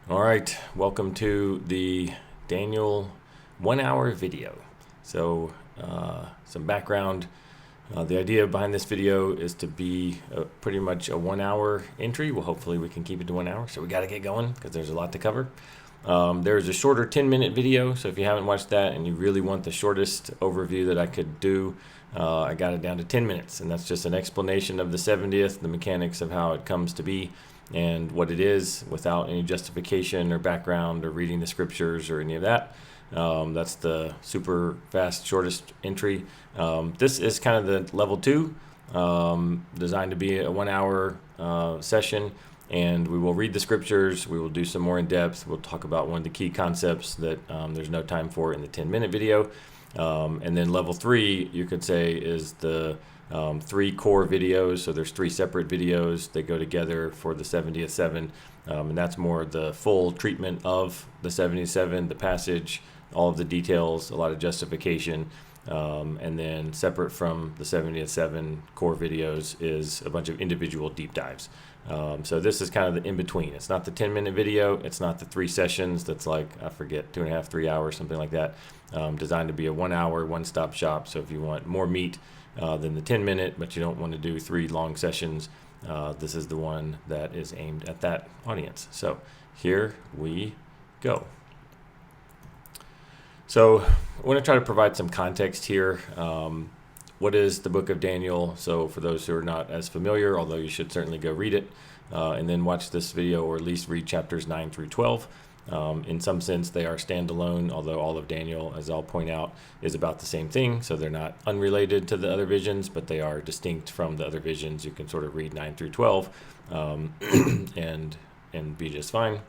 All right, welcome to the Daniel 1 hour video. So, some background. The idea behind this video is to be pretty much a 1 hour entry. Well, hopefully we can keep it to 1 hour. So we got to get going because there's a lot to cover. There's a shorter 10-minute video. So if you haven't watched that and you really want the shortest overview that I could do, I got it down to 10 minutes. And that's just an explanation of the 70th, the mechanics of how it comes to be, and what it is without any justification or background or reading the scriptures or any of that. That's the super fast, shortest entry. This is kind of the level 2, designed to be a 1 hour session. And we will read the scriptures. We will do some more in depth. We'll talk about one of the key concepts that there's no time for in the 10-minute video. And then level 3, you could say, is the 3 core videos. So there's 3 separate videos. They go together for the 70th 7. And that's more the full treatment of the 77, the passage, all of the details, a lot of justification. And then separate from the 70th 7 core videos is a bunch of individual deep dives. So this is kind of the in-between. It's not the 10-minute video. It's not the 3 sessions. That's like, I forget, 2.5, 3 hours, something like that. Designed to be a 1 hour, one-stop shop. So if you want more meat than the 10-minute, but you don't want to do 3 long sessions, this is the one that is aimed at that audience. So here we go. So I want to try to provide some context here. What is the book of Daniel? So for those who are not as familiar, although you should certainly go read it, and then watch this video, or at least read chapters 9 through 12. In some sense, they are standalone, although all of Daniel, as I'll point out, is about the same thing. So they're not unrelated to the other visions, but they are distinct from the other visions. You can sort of read 9 through 12 and be just fine.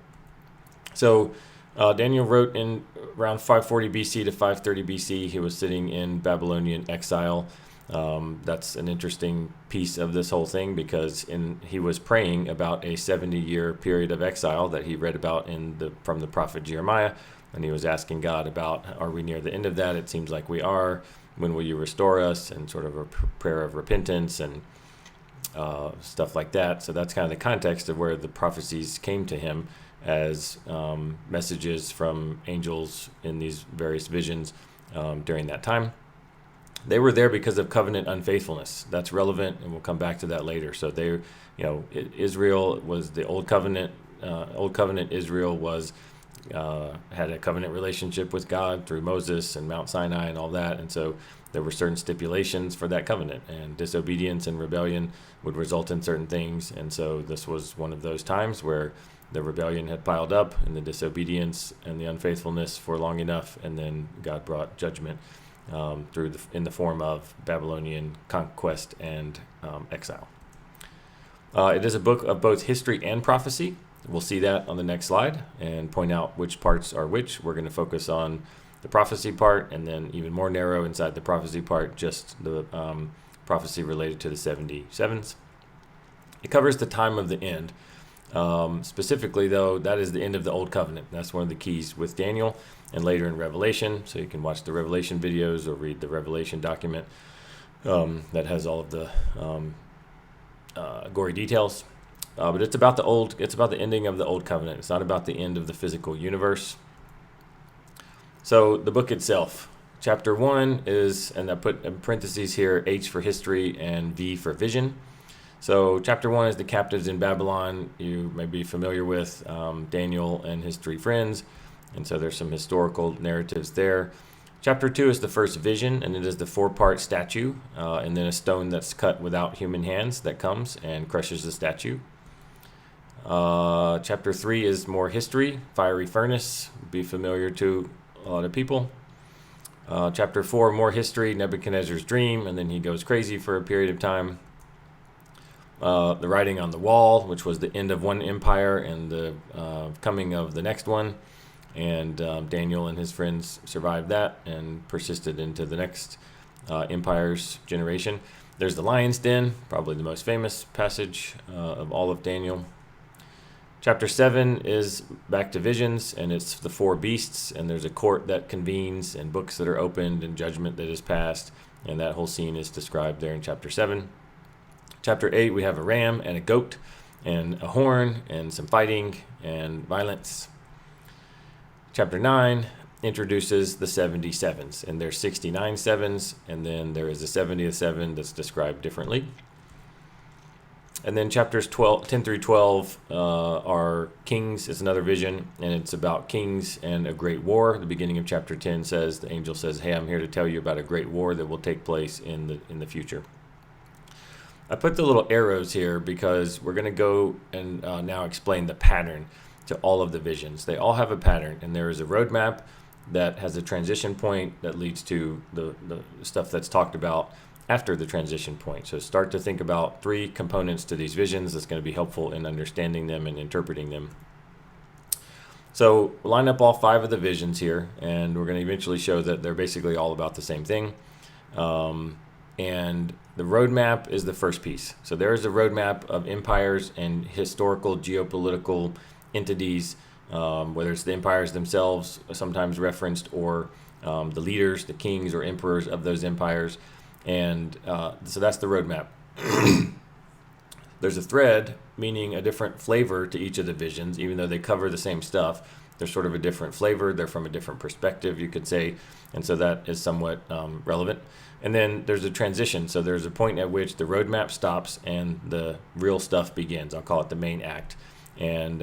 So Daniel wrote in around 540 BC to 530 BC. He was sitting in Babylonian exile. That's an interesting piece of this whole thing, because he was praying about a 70-year period of exile that he read about from the prophet Jeremiah, and he was asking God about, are we near the end of that? It seems like we are. When will you restore us? And sort of a prayer of repentance and stuff like that. So that's kind of the context of where the prophecies came to him as messages from angels in these various visions during that time. They were there because of covenant unfaithfulness. That's relevant, and we'll come back to that later. So Israel was the old covenant. Old covenant Israel had a covenant relationship with God through Moses and Mount Sinai and all that, and so there were certain stipulations for that covenant, and disobedience and rebellion would result in certain things. And so this was one of those times where the rebellion had piled up and the disobedience and the unfaithfulness for long enough, and then God brought judgment in the form of Babylonian conquest and exile. It is a book of both history and prophecy. We'll see that on the next slide and point out which parts are which. We're going to focus on the prophecy part, and then even more narrow inside the prophecy part, just the prophecy related to the 77s. It covers the time of the end. Specifically, though, that is the end of the Old Covenant. That's one of the keys with Daniel and later in Revelation. So you can watch the Revelation videos or read the Revelation document that has all of the gory details. But it's about the ending of the Old Covenant. It's not about the end of the physical universe. So the book itself, chapter 1 is, and I put in parentheses here, H for history and V for vision. So chapter 1 is the captives in Babylon. You may be familiar with Daniel and his 3 friends, and so there's some historical narratives there. Chapter 2 is the first vision, and it is the 4-part statue, and then a stone that's cut without human hands that comes and crushes the statue. Chapter 3 is more history, fiery furnace, be familiar to a lot of people. Chapter 4, more history, Nebuchadnezzar's dream, and then he goes crazy for a period of time. The writing on the wall, which was the end of one empire and the coming of the next one. And Daniel and his friends survived that and persisted into the next empire's generation. There's the lion's den, probably the most famous passage of all of Daniel. Chapter 7 is back to visions, and it's the 4 beasts, and there's a court that convenes and books that are opened and judgment that is passed, and that whole scene is described there in chapter 7. Chapter 8, we have a ram and a goat, and a horn and some fighting and violence. Chapter 9 introduces the 77s, and there's 69 sevens, and then there is a 70th seven that's described differently. And then chapters 10 through 12 are kings. It's another vision, and it's about kings and a great war. The beginning of chapter 10 says, the angel says, hey, I'm here to tell you about a great war that will take place in the future. I put the little arrows here because we're going to go and now explain the pattern to all of the visions. They all have a pattern, and there is a roadmap that has a transition point that leads to the stuff that's talked about after the transition point. So start to think about 3 components to these visions that's going to be helpful in understanding them and interpreting them. So line up all 5 of the visions here, and we're going to eventually show that they're basically all about the same thing. And the roadmap is the first piece. So there is a roadmap of empires and historical geopolitical entities, whether it's the empires themselves, sometimes referenced, or the leaders, the kings or emperors of those empires. And so that's the roadmap. There's a thread, meaning a different flavor to each of the visions, even though they cover the same stuff. They're sort of a different flavor. They're from a different perspective, you could say. And so that is somewhat relevant. And then there's a transition. So there's a point at which the roadmap stops and the real stuff begins. I'll call it the main act. And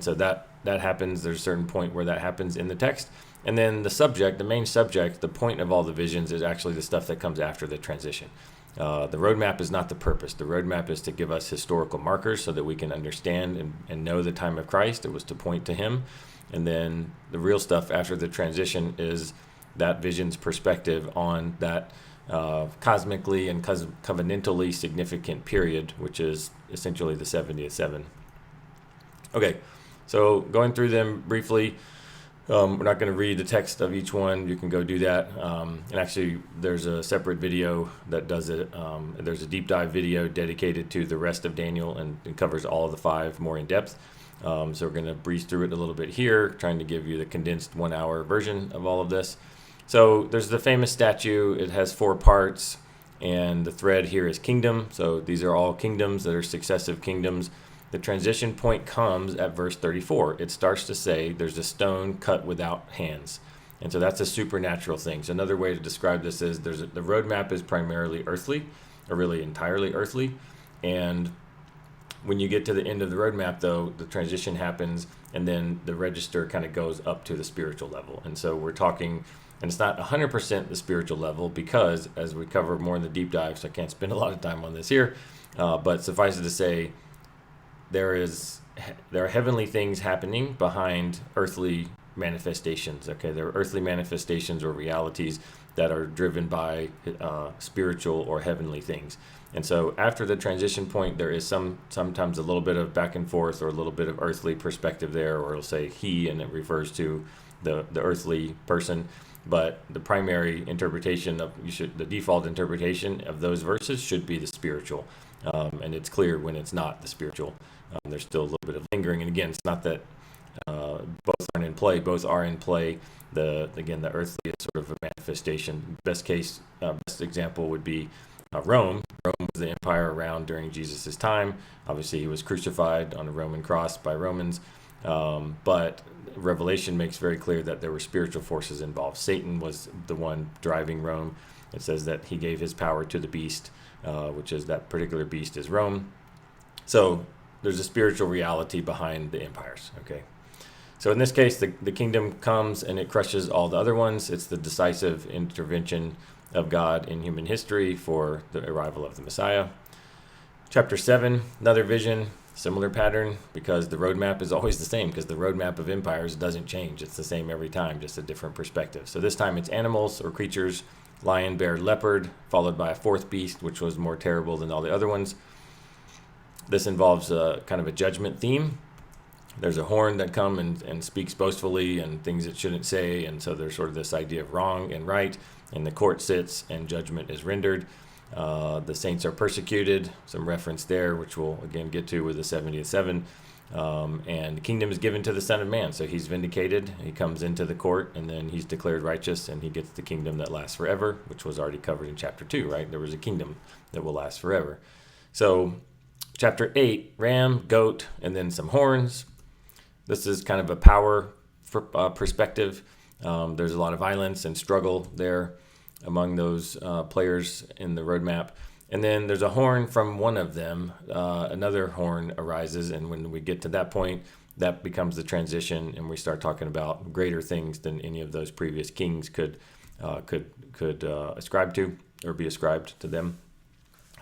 so that happens. There's a certain point where that happens in the text. And then the subject, the main subject, the point of all the visions is actually the stuff that comes after the transition. The roadmap is not the purpose. The roadmap is to give us historical markers so that we can understand and know the time of Christ. It was to point to him. And then the real stuff after the transition is that vision's perspective on that cosmically and covenantally significant period, which is essentially the 70th seven. Okay, so going through them briefly. We're not going to read the text of each one. You can go do that. And actually, there's a separate video that does it. There's a deep dive video dedicated to the rest of Daniel, and it covers all of the 5 more in depth. So we're going to breeze through it a little bit here, trying to give you the condensed 1-hour version of all of this. So there's the famous statue. It has 4 parts, and the thread here is kingdom. So these are all kingdoms that are successive kingdoms. The transition point comes at verse 34. It starts to say there's a stone cut without hands. And so that's a supernatural thing. So another way to describe this is the roadmap is primarily earthly, or really entirely earthly. And when you get to the end of the roadmap, though, the transition happens, and then the register kind of goes up to the spiritual level. And so we're talking, and it's not 100% the spiritual level, because as we cover more in the deep dive, so I can't spend a lot of time on this here, but suffice it to say, there are heavenly things happening behind earthly manifestations. Okay, there are earthly manifestations or realities that are driven by spiritual or heavenly things. And so after the transition point, there is sometimes a little bit of back and forth or a little bit of earthly perspective there, or it'll say he, and it refers to the earthly person. But the primary interpretation the default interpretation of those verses should be the spiritual. And it's clear when it's not the spiritual. There's still a little bit of lingering. And again, it's not that both aren't in play. Both are in play. The earthly is sort of a manifestation. Best example would be Rome. Rome was the empire around during Jesus' time. Obviously, he was crucified on a Roman cross by Romans. But Revelation makes very clear that there were spiritual forces involved. Satan was the one driving Rome. It says that he gave his power to the beast, which is that particular beast is Rome. So there's a spiritual reality behind the empires. Okay, so in this case, the kingdom comes and it crushes all the other ones. It's the decisive intervention of God in human history for the arrival of the Messiah. Chapter 7, another vision, similar pattern, because the roadmap is always the same, because the roadmap of empires doesn't change. It's the same every time, just a different perspective. So this time it's animals or creatures: lion, bear, leopard, followed by a 4th beast, which was more terrible than all the other ones. This involves a kind of a judgment theme. There's a horn that comes and speaks boastfully and things it shouldn't say, and so there's sort of this idea of wrong and right, and the court sits and judgment is rendered. The saints are persecuted, some reference there, which we'll again get to with the 70th seven. And the kingdom is given to the Son of Man, so he's vindicated. He comes into the court, and then he's declared righteous, and he gets the kingdom that lasts forever, which was already covered in chapter 2, right? There was a kingdom that will last forever. So Chapter 8, ram, goat, and then some horns. This is kind of a power perspective. There's a lot of violence and struggle there among those players in the roadmap. And then there's a horn from one of them. Another horn arises, and when we get to that point, that becomes the transition, and we start talking about greater things than any of those previous kings could ascribe to or be ascribed to them.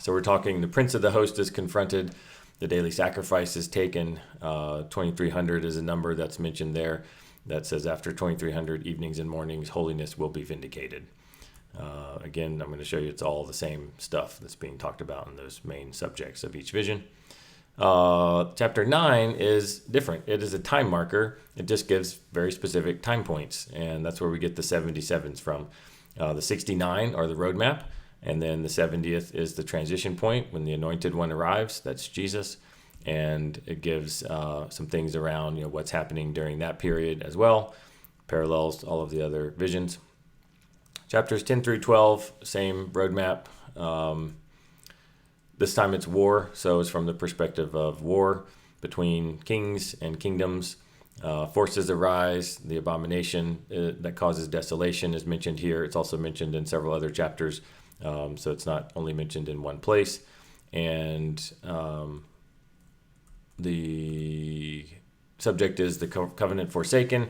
So we're talking the prince of the host is confronted, the daily sacrifice is taken. 2300 is a number that's mentioned there that says after 2300 evenings and mornings, holiness will be vindicated. Again, I'm going to show you it's all the same stuff that's being talked about in those main subjects of each vision. Chapter 9 is different. It is a time marker. It just gives very specific time points, and that's where we get the 77s from. The 69 are the roadmap, and then the 70th is the transition point when the anointed one arrives. That's Jesus, and it gives some things around what's happening during that period as well. Parallels to all of the other visions. Chapters 10 through 12, same roadmap. This time it's war, so it's from the perspective of war between kings and kingdoms. Forces arise. The abomination that causes desolation is mentioned here. It's also mentioned in several other chapters, so it's not only mentioned in one place. And the subject is the covenant forsaken.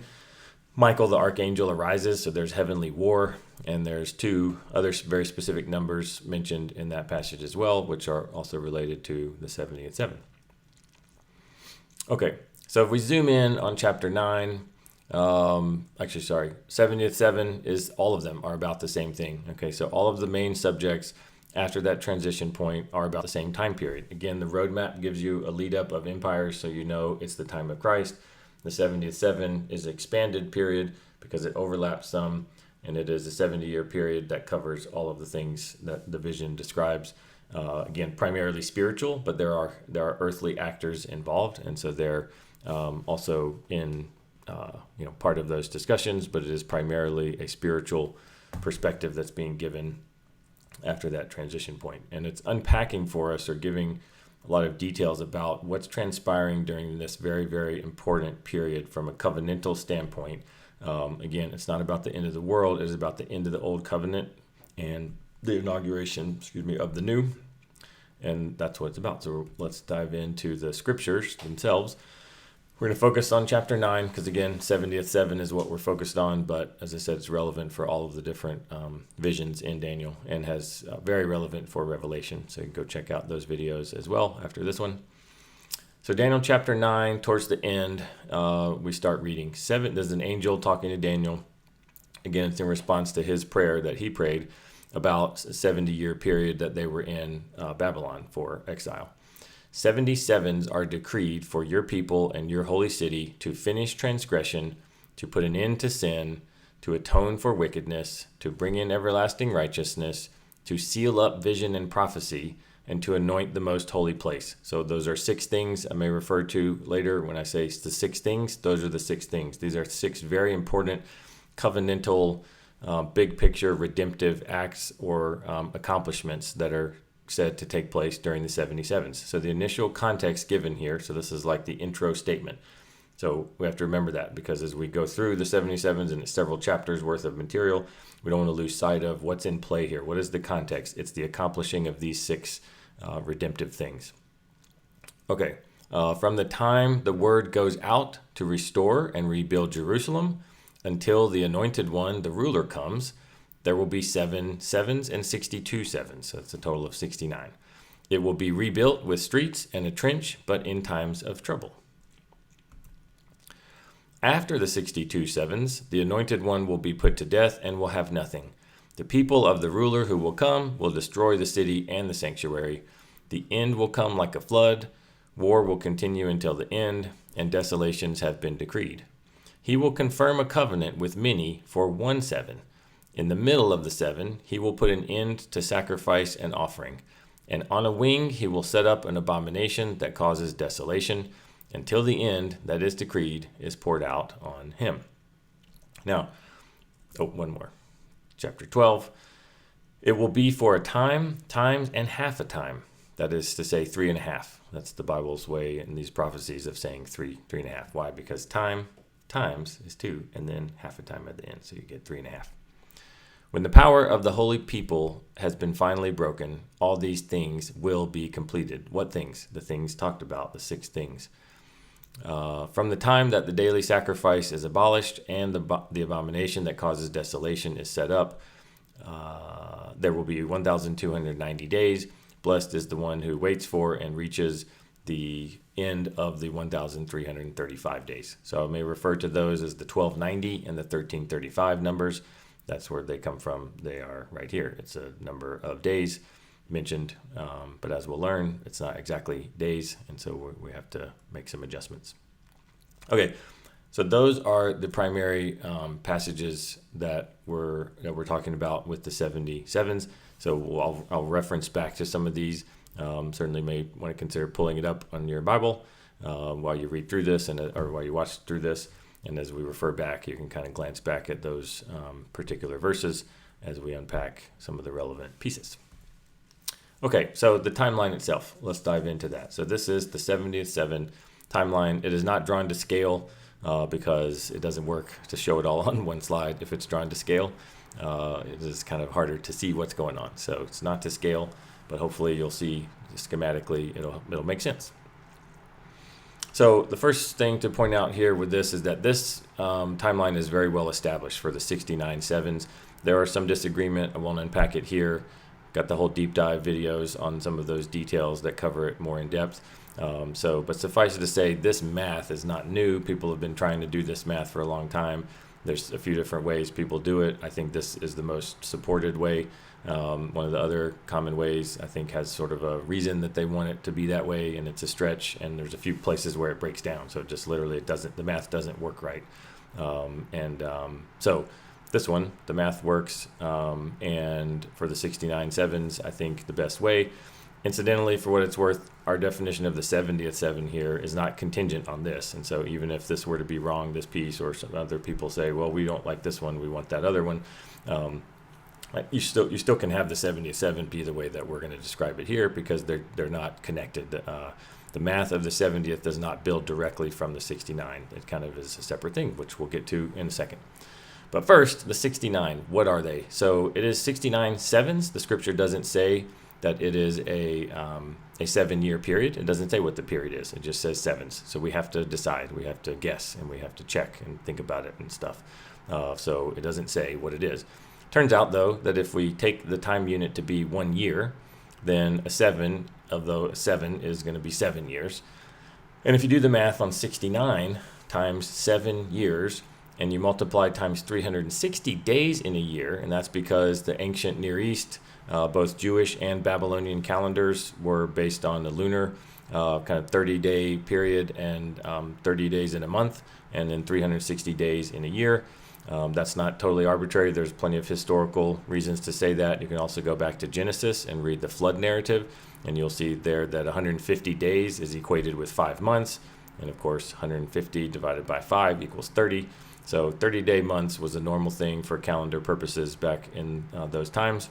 Michael the archangel arises, so there's heavenly war, and there's two other very specific numbers mentioned in that passage as well, which are also related to the 70 and 7. Okay, so if we zoom in on chapter 9, 70 and 7 is all of them are about the same thing. Okay, so all of the main subjects after that transition point are about the same time period. Again, the roadmap gives you a lead up of empires, so it's the time of Christ. The 70th 7 is an expanded period because it overlaps some, and it is a 70-year period that covers all of the things that the vision describes. Again, primarily spiritual, but there are earthly actors involved, and so they're also in part of those discussions. But it is primarily a spiritual perspective that's being given after that transition point, and it's unpacking for us or giving a lot of details about what's transpiring during this very, very important period from a covenantal standpoint. Again, it's not about the end of the world. It is about the end of the old covenant and the inauguration, of the new. And that's what it's about. So let's dive into the scriptures themselves. We're going to focus on chapter 9 because, again, 70th 7 is what we're focused on. But as I said, it's relevant for all of the different visions in Daniel and has very relevant for Revelation. So you can go check out those videos as well after this one. So Daniel chapter 9, towards the end, we start reading. There's an angel talking to Daniel. Again, it's in response to his prayer that he prayed about a 70-year period that they were in Babylon for exile. 77s are decreed for your people and your holy city to finish transgression, to put an end to sin, to atone for wickedness, to bring in everlasting righteousness, to seal up vision and prophecy, and to anoint the most holy place. So those are 6 things I may refer to later when I say the 6 things. Those are the 6 things. These are 6 very important covenantal, big picture, redemptive acts or accomplishments that are said to take place during the 77s. So the initial context given here, so this is like the intro statement. So we have to remember that because as we go through the 77s and it's several chapters worth of material, we don't want to lose sight of what's in play here. What is the context? It's the accomplishing of these 6 redemptive things. Okay, from the time the word goes out to restore and rebuild Jerusalem until the anointed one, the ruler, comes, there will be 7 sevens and 62 sevens. So it's a total of 69. It will be rebuilt with streets and a trench, but in times of trouble. After the 62 sevens, the anointed one will be put to death and will have nothing. The people of the ruler who will come will destroy the city and the sanctuary. The end will come like a flood. War will continue until the end, and desolations have been decreed. He will confirm a covenant with many for 1 7. In the middle of the 7, he will put an end to sacrifice and offering. And on a wing he will set up an abomination that causes desolation until the end that is decreed is poured out on him. Now, one more. Chapter 12. It will be for a time, times, and half a time. That is to say 3.5. That's the Bible's way in these prophecies of saying 3.5. Why? Because time times is 2, and then half a time at the end, so you get 3.5. When the power of the holy people has been finally broken, all these things will be completed. What things? The things talked about, the 6 things. From the time that the daily sacrifice is abolished and the abomination that causes desolation is set up, there will be 1,290 days. Blessed is the one who waits for and reaches the end of the 1,335 days. So I may refer to those as the 1290 and the 1335 numbers. That's where they come from. They are right here. It's a number of days mentioned, but as we'll learn, it's not exactly days, and so we have to make some adjustments. Okay, so those are the primary passages that we're talking about with the 77s. So I'll reference back to some of these. Certainly may want to consider pulling it up on your Bible while you read through this or while you watch through this. And as we refer back, you can kind of glance back at those particular verses as we unpack some of the relevant pieces. Okay, so the timeline itself, let's dive into that. So this is the 70th 7 timeline. It is not drawn to scale because it doesn't work to show it all on one slide if it's drawn to scale. It is kind of harder to see what's going on. So it's not to scale, but hopefully you'll see schematically it'll make sense. So the first thing to point out here with this is that this timeline is very well established for the 69 sevens. There are some disagreement. I won't unpack it here. Got the whole deep dive videos on some of those details that cover it more in depth. But suffice it to say, this math is not new. People have been trying to do this math for a long time. There's a few different ways people do it. I think this is the most supported way. One of the other common ways, I think, has sort of a reason that they want it to be that way, and it's a stretch, and there's a few places where it breaks down. So just literally the math doesn't work right. So this one, the math works, and for the 69 sevens, I think the best way. Incidentally, for what it's worth, our definition of the 70th 7 here is not contingent on this. And so even if this were to be wrong, this piece, or some other people say, well, we don't like this one, we want that other one, you still can have the 70th 7 be the way that we're going to describe it here because they're not connected. The math of the 70th does not build directly from the 69. It kind of is a separate thing, which we'll get to in a second. But first, the 69, what are they? So it is 69 sevens. The scripture doesn't say that it is a 7-year period. It doesn't say what the period is. It just says sevens. So we have to decide. We have to guess, and we have to check and think about it and stuff. So it doesn't say what it is. Turns out, though, that if we take the time unit to be 1 year, then a 7 of the 7 is going to be 7 years. And if you do the math on 69 times 7 years, and you multiply times 360 days in a year, and that's because the ancient Near East, both Jewish and Babylonian calendars were based on the lunar kind of 30-day period and 30 days in a month, and then 360 days in a year. That's not totally arbitrary. There's plenty of historical reasons to say that. You can also go back to Genesis and read the flood narrative, and you'll see there that 150 days is equated with 5 months. And of course, 150 divided by 5 equals 30. So 30-day months was a normal thing for calendar purposes back in those times.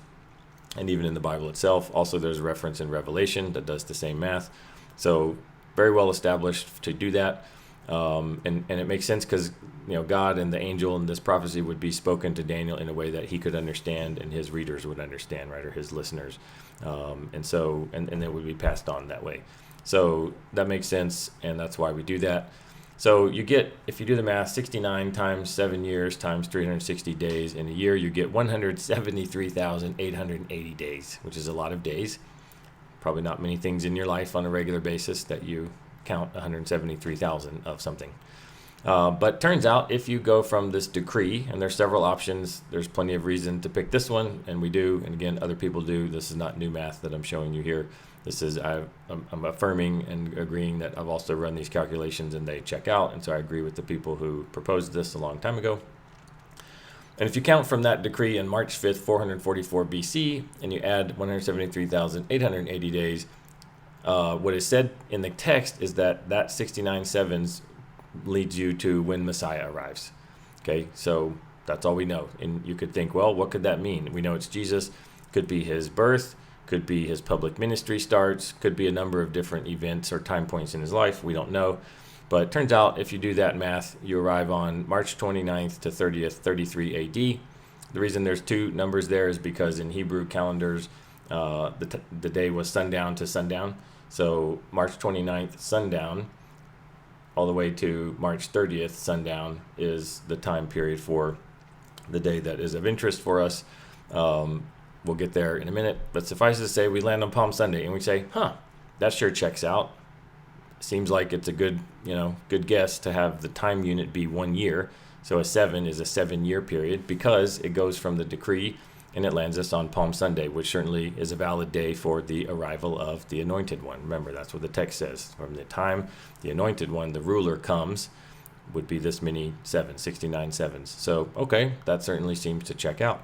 And even in the Bible itself. Also, there's a reference in Revelation that does the same math. So very well established to do that. And it makes sense because God and the angel in this prophecy would be spoken to Daniel in a way that he could understand and his readers would understand, right, or his listeners. And it would be passed on that way. So that makes sense, and that's why we do that. So you get, if you do the math, 69 times 7 years times 360 days in a year, you get 173,880 days, which is a lot of days. Probably not many things in your life on a regular basis that you count 173,000 of something. But turns out if you go from this decree, and there's several options, there's plenty of reason to pick this one, and we do, and again, other people do. This is not new math that I'm showing you here. This is, I'm affirming and agreeing that I've also run these calculations and they check out, and so I agree with the people who proposed this a long time ago. And if you count from that decree in March 5th, 444 BC, and you add 173,880 days, what is said in the text is that 69 sevens leads you to when Messiah arrives. Okay, so that's all we know. And you could think, well, what could that mean? We know it's Jesus. Could be his birth. could be his public ministry starts, could be a number of different events or time points in his life. We don't know. But it turns out if you do that math, you arrive on March 29th to 30th, 33 AD. The reason there's two numbers there is because in Hebrew calendars, the day was sundown to sundown. So March 29th sundown all the way to March 30th sundown is the time period for the day that is of interest for us. We'll get there in a minute, but suffice to say we land on Palm Sunday and we say, that sure checks out. Seems like it's a good guess to have the time unit be 1 year. So a 7 is a 7-year period because it goes from the decree and it lands us on Palm Sunday, which certainly is a valid day for the arrival of the Anointed One. Remember, that's what the text says. From the time the Anointed One, the ruler, comes, would be this many 69 sevens. So, okay, that certainly seems to check out.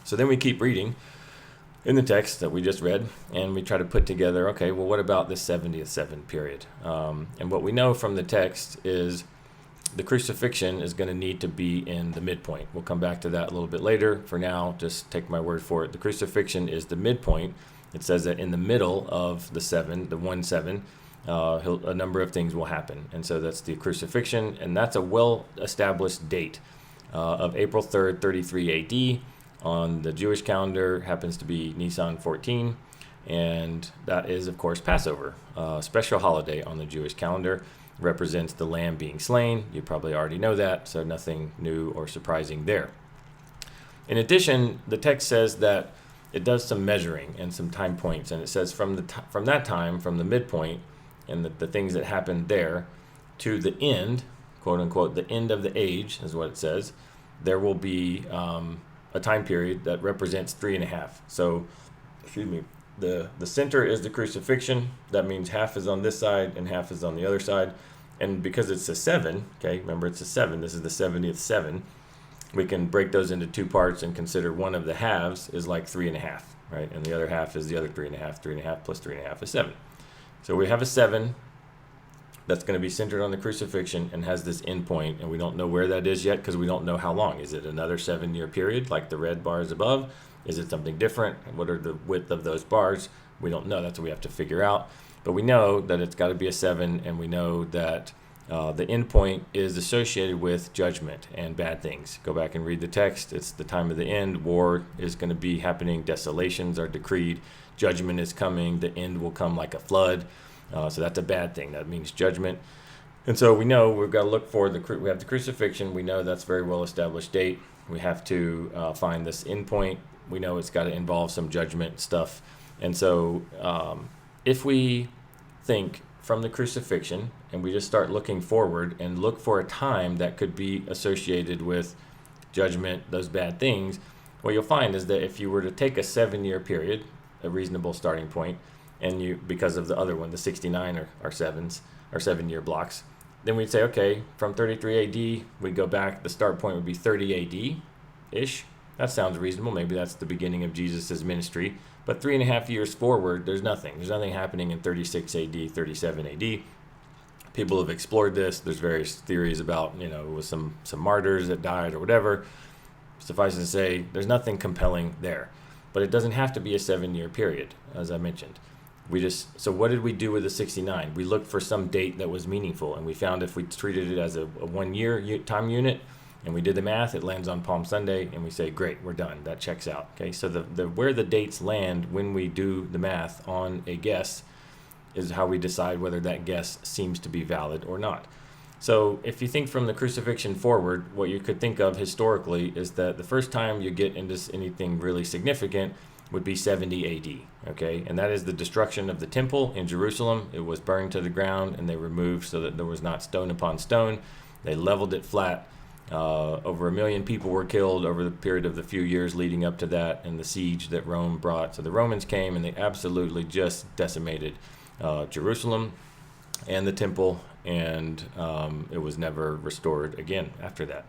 So then we keep reading in the text that we just read, and we try to put together, okay, well, what about this 70th seven period? And what we know from the text is the crucifixion is going to need to be in the midpoint. We'll come back to that a little bit later. For now, just take my word for it. The crucifixion is the midpoint. It says that in the middle of the 1-7, a number of things will happen. And so that's the crucifixion, and that's a well-established date of April 3rd, 33 AD. On the Jewish calendar happens to be Nisan 14, and that is, of course, Passover, a special holiday on the Jewish calendar. Represents the lamb being slain. You probably already know that, so nothing new or surprising there. In addition, the text says that it does some measuring and some time points, and it says from that time, from the midpoint, and the things that happened there, to the end, quote unquote, the end of the age is what it says. There will be a time period that represents 3.5. So, the center is the crucifixion. That means half is on this side and half is on the other side. And because it's a 7, okay, remember it's a 7, this is the 70th 7, we can break those into two parts and consider one of the halves is like 3.5, right? And the other half is the other 3.5. 3.5 plus 3.5 is 7. So we have a 7 that's going to be centered on the crucifixion and has this endpoint, and we don't know where that is yet because we don't know how long. Is it another 7-year period like the red bars above? Is it something different? What are the width of those bars? We don't know. That's what we have to figure out. But we know that it's got to be a 7, and we know that the endpoint is associated with judgment and bad things. Go back and read the text. It's the time of the end. War is going to be happening. Desolations are decreed. Judgment is coming. The end will come like a flood. So that's a bad thing. That means judgment. And so we know we've got to look for we have the crucifixion. We know that's a very well-established date. We have to find this endpoint. We know it's got to involve some judgment stuff. And so if we think from the crucifixion and we just start looking forward and look for a time that could be associated with judgment, those bad things, what you'll find is that if you were to take a 7-year period, a reasonable starting point, and because of the other one, the 69 are 7-year blocks, then we'd say, okay, from 33 AD, we'd go back, the start point would be 30 AD-ish. That sounds reasonable. Maybe that's the beginning of Jesus' ministry. But 3.5 years forward, there's nothing. There's nothing happening in 36 AD, 37 AD. People have explored this. There's various theories about, it was some martyrs that died or whatever. Suffice it to say, there's nothing compelling there. But it doesn't have to be a 7-year period, as I mentioned. So what did we do with the 69? We looked for some date that was meaningful, and we found if we treated it as a 1-year time unit, and we did the math, it lands on Palm Sunday, and we say, great, we're done. That checks out. Okay, so the where the dates land when we do the math on a guess is how we decide whether that guess seems to be valid or not. So if you think from the crucifixion forward, what you could think of historically is that the first time you get into anything really significant would be 70 AD, okay? And that is the destruction of the temple in Jerusalem. It was burned to the ground, and they removed so that there was not stone upon stone. They leveled it flat. Over 1 million people were killed over the period of the few years leading up to that, and the siege that Rome brought. So the Romans came, and they absolutely just decimated Jerusalem and the temple, and it was never restored again after that.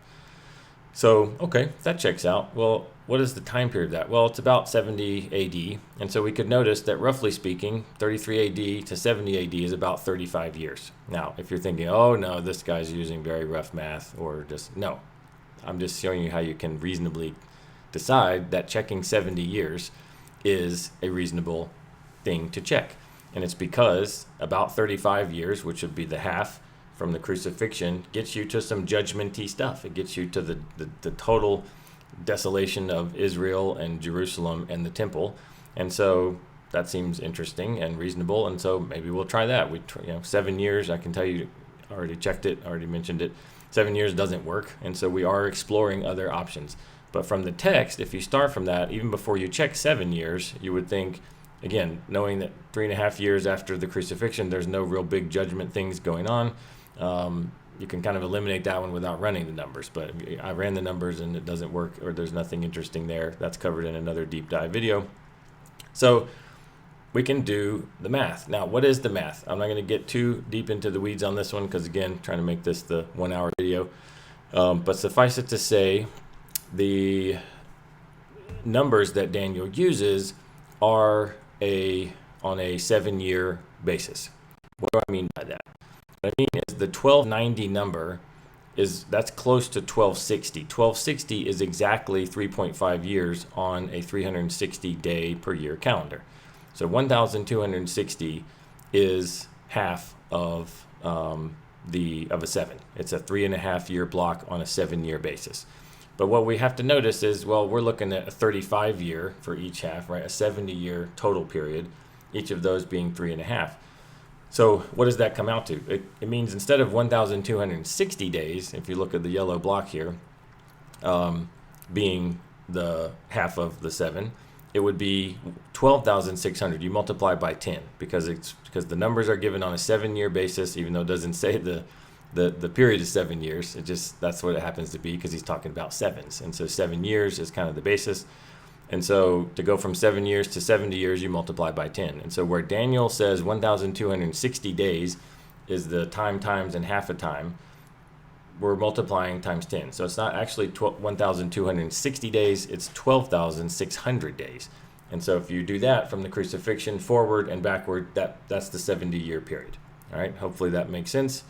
So, okay, that checks out. Well, what is the time period of that? Well, it's about 70 AD, and so we could notice that roughly speaking, 33 AD to 70 AD is about 35 years. Now, if you're thinking, oh no, this guy's using very rough math, or just, no. I'm just showing you how you can reasonably decide that checking 70 years is a reasonable thing to check. And it's because about 35 years, which would be the half from the crucifixion, gets you to some judgmenty stuff. It gets you to the total desolation of Israel and Jerusalem and the temple. And so that seems interesting and reasonable. And so maybe we'll try that. 7 years, I can tell you, already checked it, already mentioned it. 7 years doesn't work. And so we are exploring other options. But from the text, if you start from that, even before you check 7 years, you would think, again, knowing that 3.5 years after the crucifixion, there's no real big judgment things going on. You can kind of eliminate that one without running the numbers. But I ran the numbers and it doesn't work, or there's nothing interesting there. That's covered in another deep dive video. So we can do the math. Now, what is the math? I'm not going to get too deep into the weeds on this one because, again, trying to make this the 1 hour video. But suffice it to say, the numbers that Daniel uses are on a 7-year basis. What do I mean by that? What I mean is the 1290 number that's close to 1260. 1260 is exactly 3.5 years on a 360 day per year calendar. So 1260 is half of a 7. It's a 3.5 year block on a 7-year basis. But what we have to notice is, well, we're looking at a 35 year for each half, right? A 70-year total period, each of those being 3.5. So what does that come out to? It means instead of 1,260 days, if you look at the yellow block here, being the half of the 7, it would be 12,600. You multiply by 10 because the numbers are given on a 7-year basis, even though it doesn't say the period is 7 years. That's what it happens to be because he's talking about sevens. And so 7 years is kind of the basis. And so to go from 7 years to 70 years, you multiply by 10. And so where Daniel says 1,260 days is the time times and half a time, we're multiplying times 10. So it's not actually 1,260 days, it's 12,600 days. And so if you do that from the crucifixion forward and backward, that's the 70-year period. All right, hopefully that makes sense.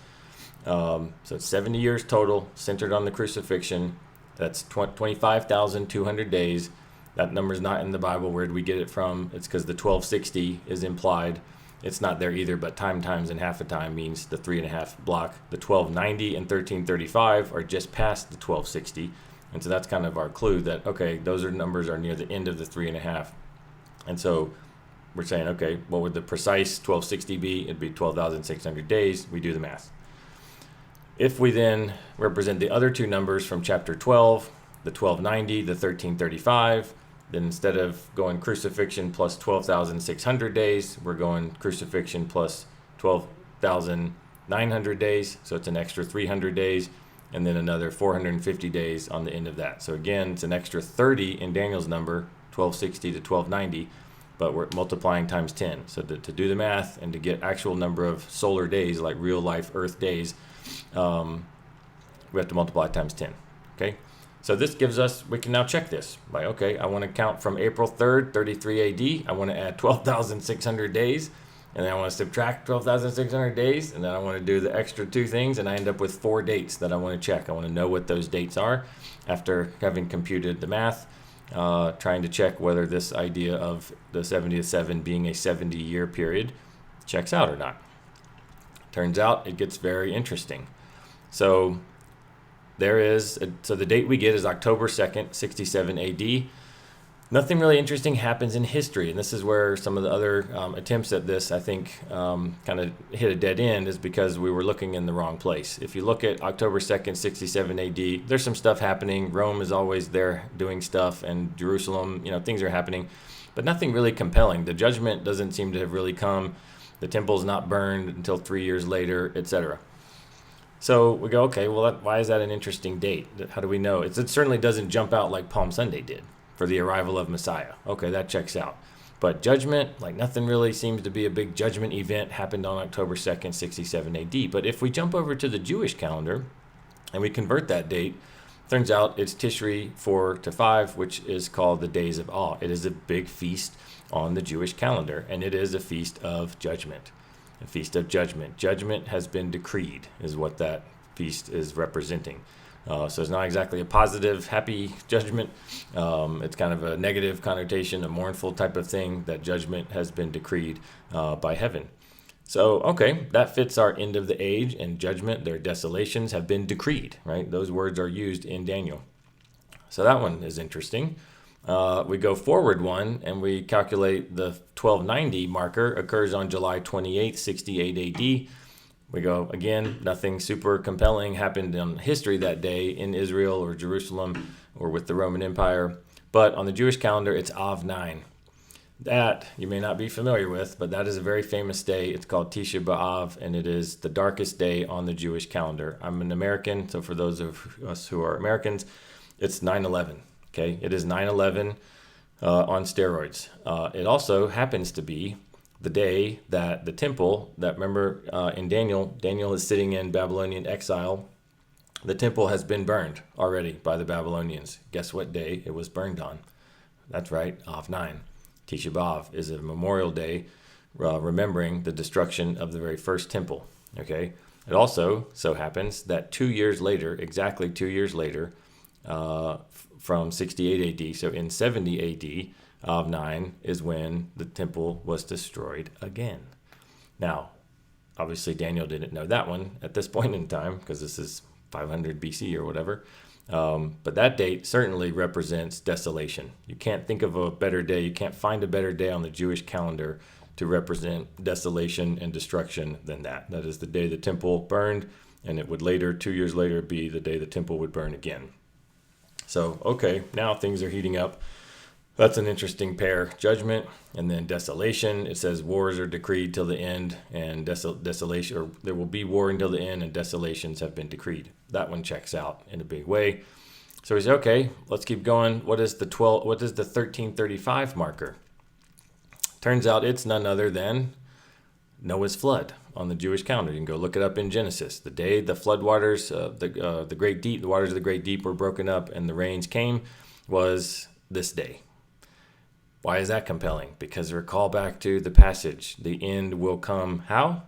So it's 70 years total, centered on the crucifixion. That's 25,200 days. That number's not in the Bible. Where did we get it from? It's because the 1260 is implied. It's not there either, but time times and half a time means the 3.5 block. The 1290 and 1335 are just past the 1260. And so that's kind of our clue that, okay, those numbers are near the end of the 3.5. And so we're saying, okay, what would the precise 1260 be? It'd be 12,600 days. We do the math. If we then represent the other two numbers from chapter 12, the 1290, the 1335, then instead of going crucifixion plus 12,600 days, we're going crucifixion plus 12,900 days. So it's an extra 300 days and then another 450 days on the end of that. So again, it's an extra 30 in Daniel's number, 1260 to 1290, but we're multiplying times 10. So to do the math and to get actual number of solar days, like real life Earth days, we have to multiply times 10. Okay. So this gives us, we can now check this. Like, okay, I want to count from April 3rd, 33 AD. I want to add 12,600 days, and then I want to subtract 12,600 days, and then I want to do the extra 2 things, and I end up with 4 dates that I want to check. I want to know what those dates are after having computed the math, trying to check whether this idea of the 70 to 7 being a 70-year period checks out or not. Turns out it gets very interesting. So so the date we get is October 2nd, 67 AD. Nothing really interesting happens in history, and this is where some of the other attempts at this, I think, kind of hit a dead end, is because we were looking in the wrong place. If you look at October 2nd, 67 AD, there's some stuff happening. Rome is always there doing stuff, and Jerusalem, things are happening, but nothing really compelling. The judgment doesn't seem to have really come. The temple's not burned until 3 years later, etc. So we go, okay, well, why is that an interesting date? How do we know? It certainly doesn't jump out like Palm Sunday did for the arrival of Messiah. Okay, that checks out. But judgment, like nothing really seems to be a big judgment event happened on October 2nd, 67 AD. But if we jump over to the Jewish calendar and we convert that date, turns out it's Tishri 4 to 5, which is called the Days of Awe. It is a big feast on the Jewish calendar, and it is a feast of judgment. A feast of judgment. Judgment has been decreed is what that feast is representing. So it's not exactly a positive, happy judgment. It's kind of a negative connotation, a mournful type of thing, that judgment has been decreed by heaven. So, okay, that fits our end of the age and judgment. Their desolations have been decreed, right? Those words are used in Daniel. So that one is interesting. We go forward one and we calculate the 1290 marker occurs on July 28, 68 AD. We go, again, nothing super compelling happened in history that day in Israel or Jerusalem or with the Roman Empire. But on the Jewish calendar, it's Av 9. That you may not be familiar with, but that is a very famous day. It's called Tisha B'Av, and it is the darkest day on the Jewish calendar. I'm an American, so for those of us who are Americans, it's 9/11. Okay, it is 9/11 on steroids. It also happens to be the day that the temple, that remember in Daniel is sitting in Babylonian exile. The temple has been burned already by the Babylonians. Guess what day it was burned on? That's right, Av 9. Tisha B'Av is a memorial day remembering the destruction of the very first temple. Okay, it also so happens that 2 years later, exactly 2 years later, from 68 AD, so in 70 AD, Av 9 is when the temple was destroyed again. Now, obviously Daniel didn't know that one at this point in time because this is 500 BC or whatever. But that date certainly represents desolation. You can't think of a better day. You can't find a better day on the Jewish calendar to represent desolation and destruction than that. That is the day the temple burned, and it would later, 2 years later, be the day the temple would burn again. So, okay, now things are heating up. That's an interesting pair. Judgment and then desolation. It says wars are decreed till the end, and desolation, or there will be war until the end, and desolations have been decreed. That one checks out in a big way. So we say, okay, let's keep going. What is the 1335 marker? Turns out it's none other than Noah's flood on the Jewish calendar. You can go look it up in Genesis. The day the floodwaters, the great deep, the waters of the great deep were broken up and the rains came was this day. Why is that compelling? Because recall back to the passage. The end will come how?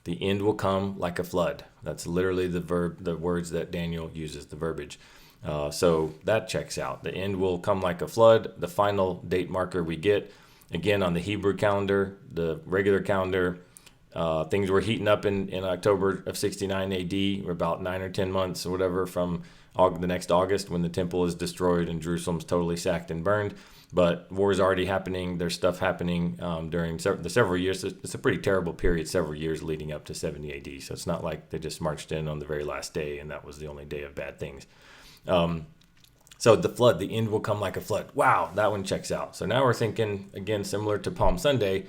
The end will come like a flood. That's literally the words that Daniel uses, the verbiage. So that checks out. The end will come like a flood. The final date marker we get, again, on the Hebrew calendar, the regular calendar, things were heating up in October of 69 AD, or about 9 or 10 months or whatever from the next August when the temple is destroyed and Jerusalem's totally sacked and burned. But war is already happening. There's stuff happening during the several years. It's a pretty terrible period, several years leading up to 70 AD. So it's not like they just marched in on the very last day and that was the only day of bad things. So the flood, the end will come like a flood. Wow, that one checks out. So now we're thinking, again, similar to Palm Sunday,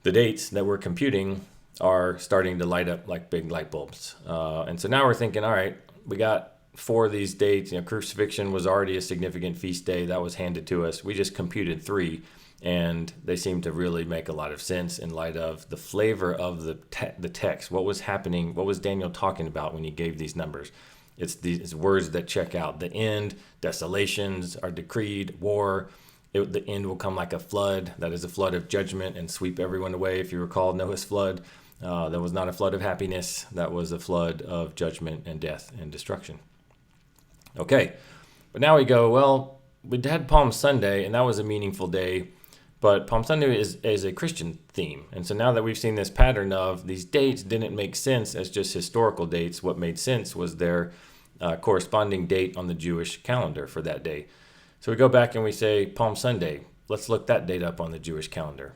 the dates that we're computing are starting to light up like big light bulbs. And so now we're thinking, all right, we got 4 of these dates. Crucifixion was already a significant feast day that was handed to us. We just computed 3, and they seem to really make a lot of sense in light of the flavor of the text. What was happening? What was Daniel talking about when he gave these numbers? It's these words that check out. The end, desolations are decreed, war. The end will come like a flood. That is a flood of judgment and sweep everyone away. If you recall Noah's flood, that was not a flood of happiness. That was a flood of judgment and death and destruction. Okay, but now we go, well, we had Palm Sunday, and that was a meaningful day, but Palm Sunday is a Christian theme. And so now that we've seen this pattern of these dates didn't make sense as just historical dates, what made sense was their corresponding date on the Jewish calendar for that day. So we go back and we say Palm Sunday. Let's look that date up on the Jewish calendar.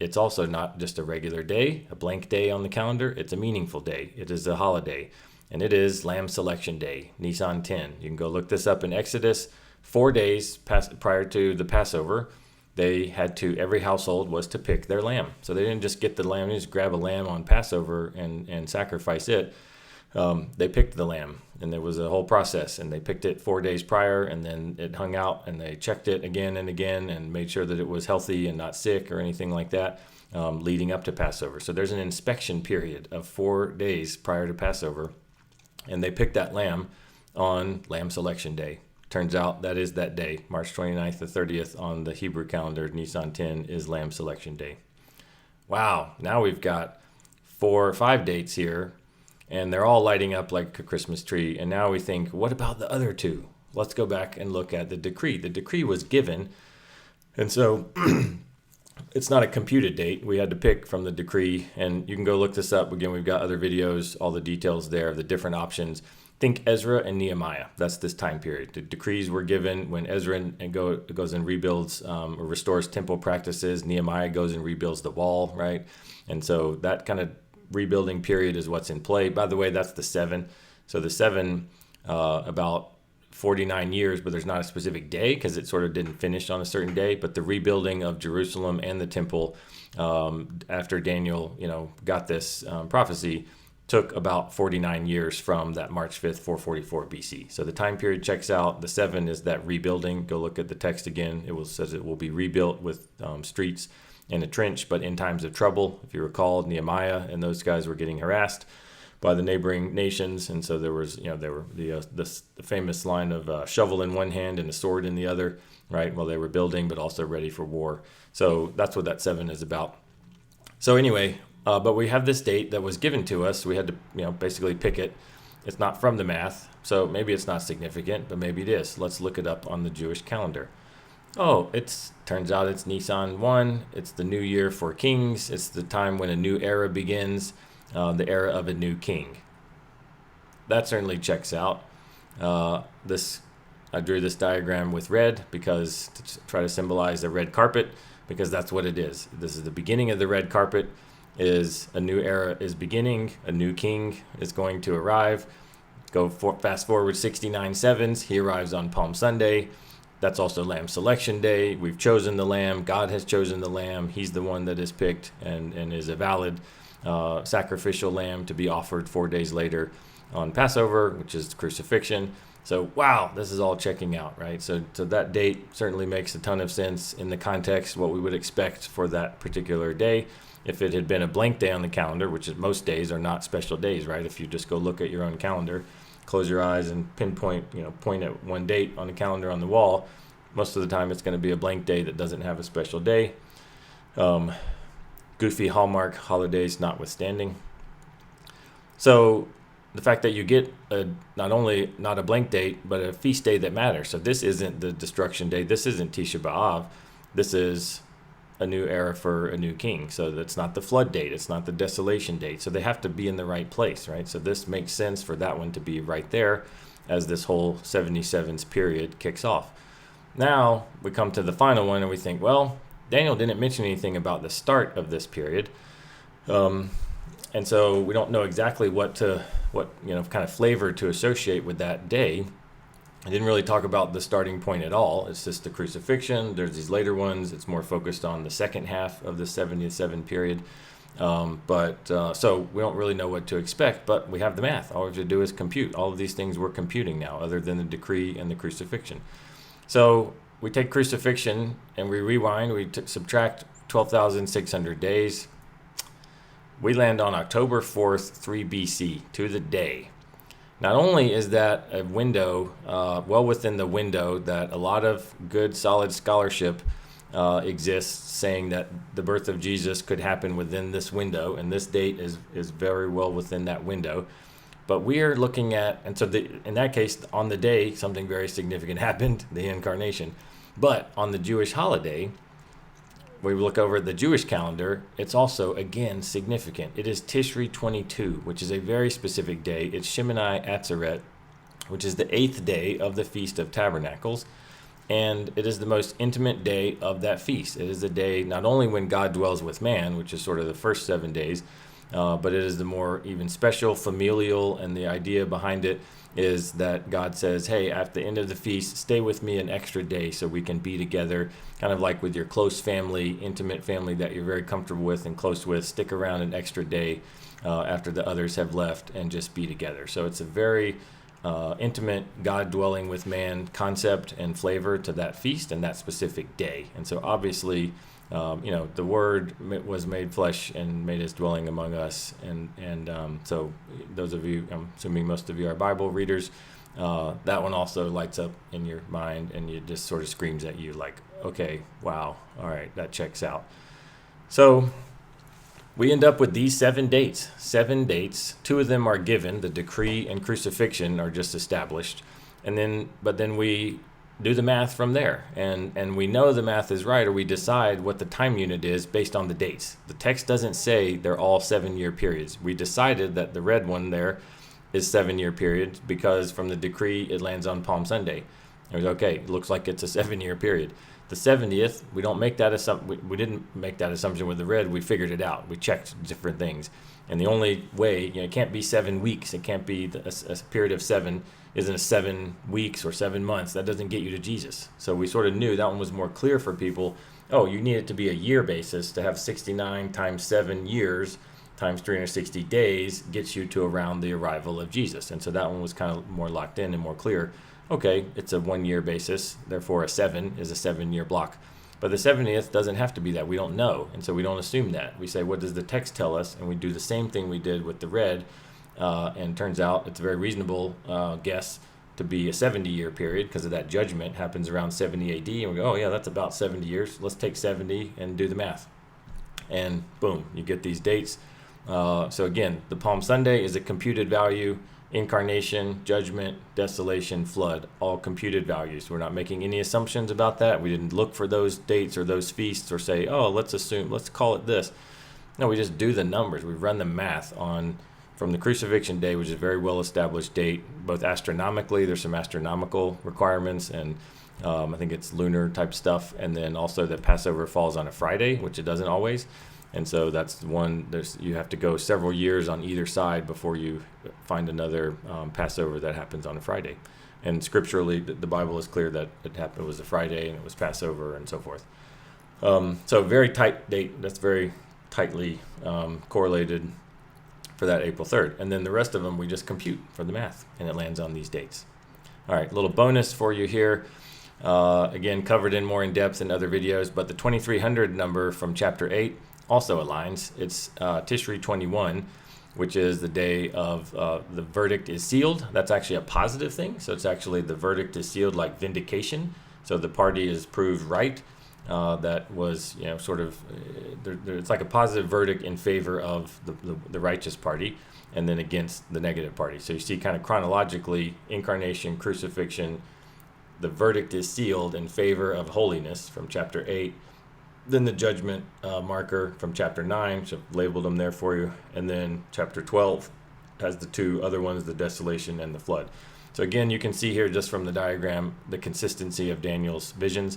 It's also not just a regular day, a blank day on the calendar. It's a meaningful day. It is a holiday. And it is Lamb Selection Day, Nisan 10. You can go look this up in Exodus. 4 days prior to the Passover, every household was to pick their lamb. So they didn't just get the lamb, they just grab a lamb on Passover and sacrifice it. They picked the lamb, and there was a whole process. And they picked it 4 days prior, and then it hung out, and they checked it again and again and made sure that it was healthy and not sick or anything like that leading up to Passover. So there's an inspection period of 4 days prior to Passover. And they picked that lamb on Lamb Selection Day. Turns out that is that day, March 29th to 30th on the Hebrew calendar. Nisan 10 is Lamb Selection Day. Wow, now we've got 4 or 5 dates here and they're all lighting up like a Christmas tree. And now we think, what about the other two? Let's go back and look at the decree. The decree was given, and so it's not a computed date. We had to pick from the decree, and you can go look this up. Again, we've got other videos, all the details there, the different options. Think Ezra and Nehemiah. That's this time period. The decrees were given when Ezra goes and rebuilds or restores temple practices. Nehemiah goes and rebuilds the wall, right? And so that kind of rebuilding period is what's in play. By the way, that's the 7. So the 7, about 49 years, but there's not a specific day because it sort of didn't finish on a certain day. But the rebuilding of Jerusalem and the temple after Daniel, got this prophecy took about 49 years from that March 5th, 444 BC. So the time period checks out. The 7 is that rebuilding. Go look at the text again. Says it will be rebuilt with streets and a trench, but in times of trouble. If you recall, Nehemiah and those guys were getting harassed by the neighboring nations, and so there was, there were the famous line of shovel in one hand and a sword in the other, right? While they were building, but also ready for war. So that's what that 7 is about. So anyway, but we have this date that was given to us. We had to, basically pick it. It's not from the math, so maybe it's not significant, but maybe it is. Let's look it up on the Jewish calendar. Oh, turns out it's Nisan 1. It's the new year for kings. It's the time when a new era begins, the era of a new king. That certainly checks out. I drew this diagram with red to try to symbolize the red carpet, because that's what it is. This is the beginning of the red carpet. Is a new era is beginning. A new king is going to arrive. Fast forward 69 sevens. He arrives on Palm Sunday. That's also Lamb Selection Day. We've chosen the Lamb. God has chosen the Lamb. He's the one that is picked and is a valid sacrificial lamb to be offered 4 days later on Passover, which is crucifixion. So, wow, this is all checking out, right? So that date certainly makes a ton of sense in the context, what we would expect for that particular day. If it had been a blank day on the calendar, which is most days are not special days, right? If you just go look at your own calendar, close your eyes and pinpoint, point at one date on the calendar on the wall, most of the time it's going to be a blank day that doesn't have a special day. Goofy Hallmark holidays notwithstanding. So the fact that you get not only not a blank date, but a feast day that matters. So this isn't the destruction day. This isn't Tisha B'Av. This is a new era for a new king. So that's not the flood date. It's not the desolation date. So they have to be in the right place, right? So this makes sense for that one to be right there as this whole 77s period kicks off. Now we come to the final one and we think, well, Daniel didn't mention anything about the start of this period. And so we don't know exactly what kind of flavor to associate with that day. I didn't really talk about the starting point at all. It's just the crucifixion. There's these later ones. It's more focused on the second half of the 77 period. So we don't really know what to expect, but we have the math. All we have to do is compute. All of these things we're computing now, other than the decree and the crucifixion. So we take crucifixion and we rewind. We subtract 12,600 days. We land on October 4th, 3 BC, to the day. Not only is that a window, well within the window that a lot of good, solid scholarship exists, saying that the birth of Jesus could happen within this window, and this date is very well within that window. But we are looking at, and so in that case, on the day, something very significant happened, the incarnation. But on the Jewish holiday, we look over at the Jewish calendar, it's also, again, significant. It is Tishri 22, which is a very specific day. It's Shemini Atzeret, which is the 8th day of the Feast of Tabernacles. And it is the most intimate day of that feast. It is the day not only when God dwells with man, which is sort of the first 7 days, but it is the more even special, familial, and the idea behind it is that God says, hey, at the end of the feast, stay with me an extra day so we can be together, kind of like with your close family, intimate family that you're very comfortable with and close with. Stick around an extra day after the others have left and just be together. So it's a very intimate God dwelling with man concept and flavor to that feast and that specific day. And so obviously, the Word was made flesh and made His dwelling among us. And so those of you, I'm assuming most of you are Bible readers, that one also lights up in your mind and it just sort of screams at you like, okay, wow, all right, that checks out. So we end up with these 7 dates. 7 dates. 2 of them are given. The decree and crucifixion are just established. But then we do the math from there. And we know the math is right, or we decide what the time unit is based on the dates. The text doesn't say they're all 7-year periods. We decided that the red one there is 7-year periods because from the decree it lands on Palm Sunday. It was okay. It looks like it's a 7-year period. The 70th, we don't make that assumption. We didn't make that assumption with the red. We figured it out. We checked different things, and the only way, it can't be 7 weeks. It can't be a period of 7. Isn't a 7 weeks or 7 months. That doesn't get you to Jesus. So we sort of knew that one was more clear for people. Oh, you need it to be a year basis to have 69 times 7 years times 360 days gets you to around the arrival of Jesus. And so that one was kind of more locked in and more clear. Okay, it's a 1 year basis, therefore a 7 is a 7-year block. But the 70th doesn't have to be that. We don't know, and so we don't assume that. We say, what does the text tell us? And we do the same thing we did with the red, and it turns out it's a very reasonable guess to be a 70-year period because of that judgment happens around 70 AD, and we go, oh yeah, that's about 70 years. Let's take 70 and do the math. And boom, you get these dates. So again, the Palm Sunday is a computed value. Incarnation, judgment, desolation, flood, all computed values. We're not making any assumptions about that. We didn't look for those dates or those feasts or say, oh, let's call it this. No, we just do the numbers. We run the math from the crucifixion day, which is a very well-established date, both astronomically. There's some astronomical requirements, and I think it's lunar type stuff. And then also that Passover falls on a Friday, which it doesn't always. And so that's one, you have to go several years on either side before you find another Passover that happens on a Friday. And scripturally, the Bible is clear that it was a Friday and it was Passover and so forth. So very tight date. That's very tightly correlated for that April 3rd. And then the rest of them, we just compute for the math, and it lands on these dates. All right, little bonus for you here. Again, covered in more in depth in other videos, but the 2300 number from chapter 8 also aligns. It's Tishri 21, which is the day of the verdict is sealed. That's actually a positive thing. So it's actually the verdict is sealed like vindication. So the party is proved right. That was, sort of, it's like a positive verdict in favor of the righteous party and then against the negative party. So you see kind of chronologically, incarnation, crucifixion, the verdict is sealed in favor of holiness from chapter 8. Then the judgment marker from chapter 9, so I've labeled them there for you. And then chapter 12 has the 2 other ones, the desolation and the flood. So again, you can see here just from the diagram, the consistency of Daniel's visions.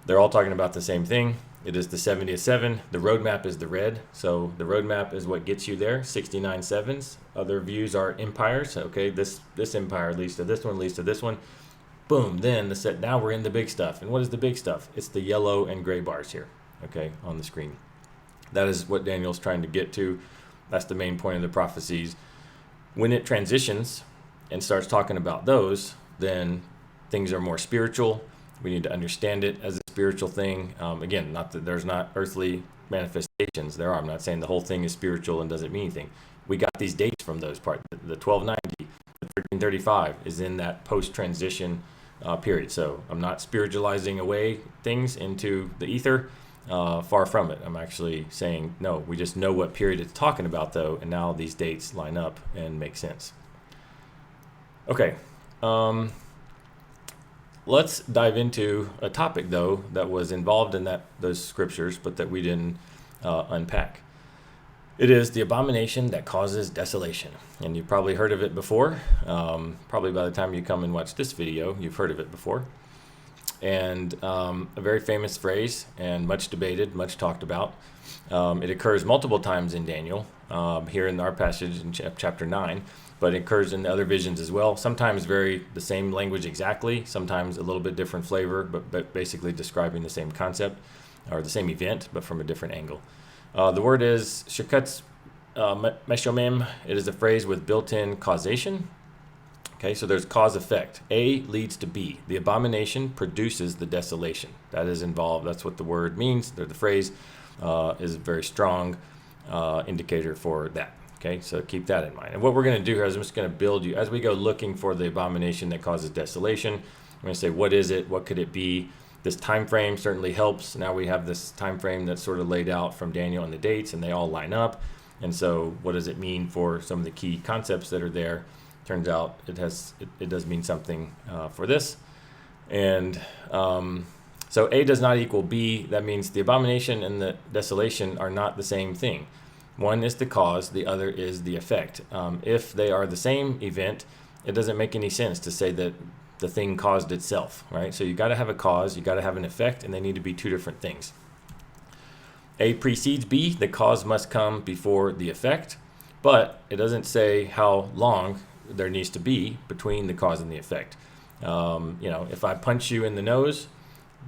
They're all talking about the same thing. It is the 70th 7. The roadmap is the red. So the roadmap is what gets you there, 69 sevens. Other views are empires. Okay, this empire leads to this one, leads to this one. Boom, then now we're in the big stuff. And what is the big stuff? It's the yellow and gray bars here. Okay, on the screen. That is what Daniel's trying to get to. That's the main point of the prophecies. When it transitions and starts talking about those, then things are more spiritual. We need to understand it as a spiritual thing. Again, not that there's not earthly manifestations. There are. I'm not saying the whole thing is spiritual and doesn't mean anything. We got these dates from those parts. The 1290, the 1335 is in that post-transition period. So I'm not spiritualizing away things into the ether. Far from it. I'm actually saying, no, we just know what period it's talking about, though, and now these dates line up and make sense. Okay, let's dive into a topic, though, that was involved in those scriptures, but that we didn't unpack. It is the abomination that causes desolation, and you've probably heard of it before. Probably by the time you come and watch this video, you've heard of it before. And a very famous phrase and much debated, much talked about. It occurs multiple times in Daniel, here in our passage in chapter 9, but it occurs in the other visions as well. Sometimes the same language exactly, sometimes a little bit different flavor, but basically describing the same concept or the same event, but from a different angle. The word is sheketz meshomem. It is a phrase with built-in causation. Okay, so there's cause-effect. A leads to B. The abomination produces the desolation. That is involved. That's what the word means. The phrase is a very strong indicator for that. Okay, so keep that in mind. And what we're going to do here is I'm just going to build you, as we go looking for the abomination that causes desolation, I'm going to say, what is it? What could it be? This time frame certainly helps. Now we have this time frame that's sort of laid out from Daniel and the dates, and they all line up. And so what does it mean for some of the key concepts that are there? Turns out it does mean something for this. And so A does not equal B. That means the abomination and the desolation are not the same thing. One is the cause, the other is the effect. If they are the same event, it doesn't make any sense to say that the thing caused itself, right? So you got to have a cause, you got to have an effect, and they need to be two different things. A precedes B. The cause must come before the effect, but it doesn't say how long there needs to be between the cause and the effect. If I punch you in the nose,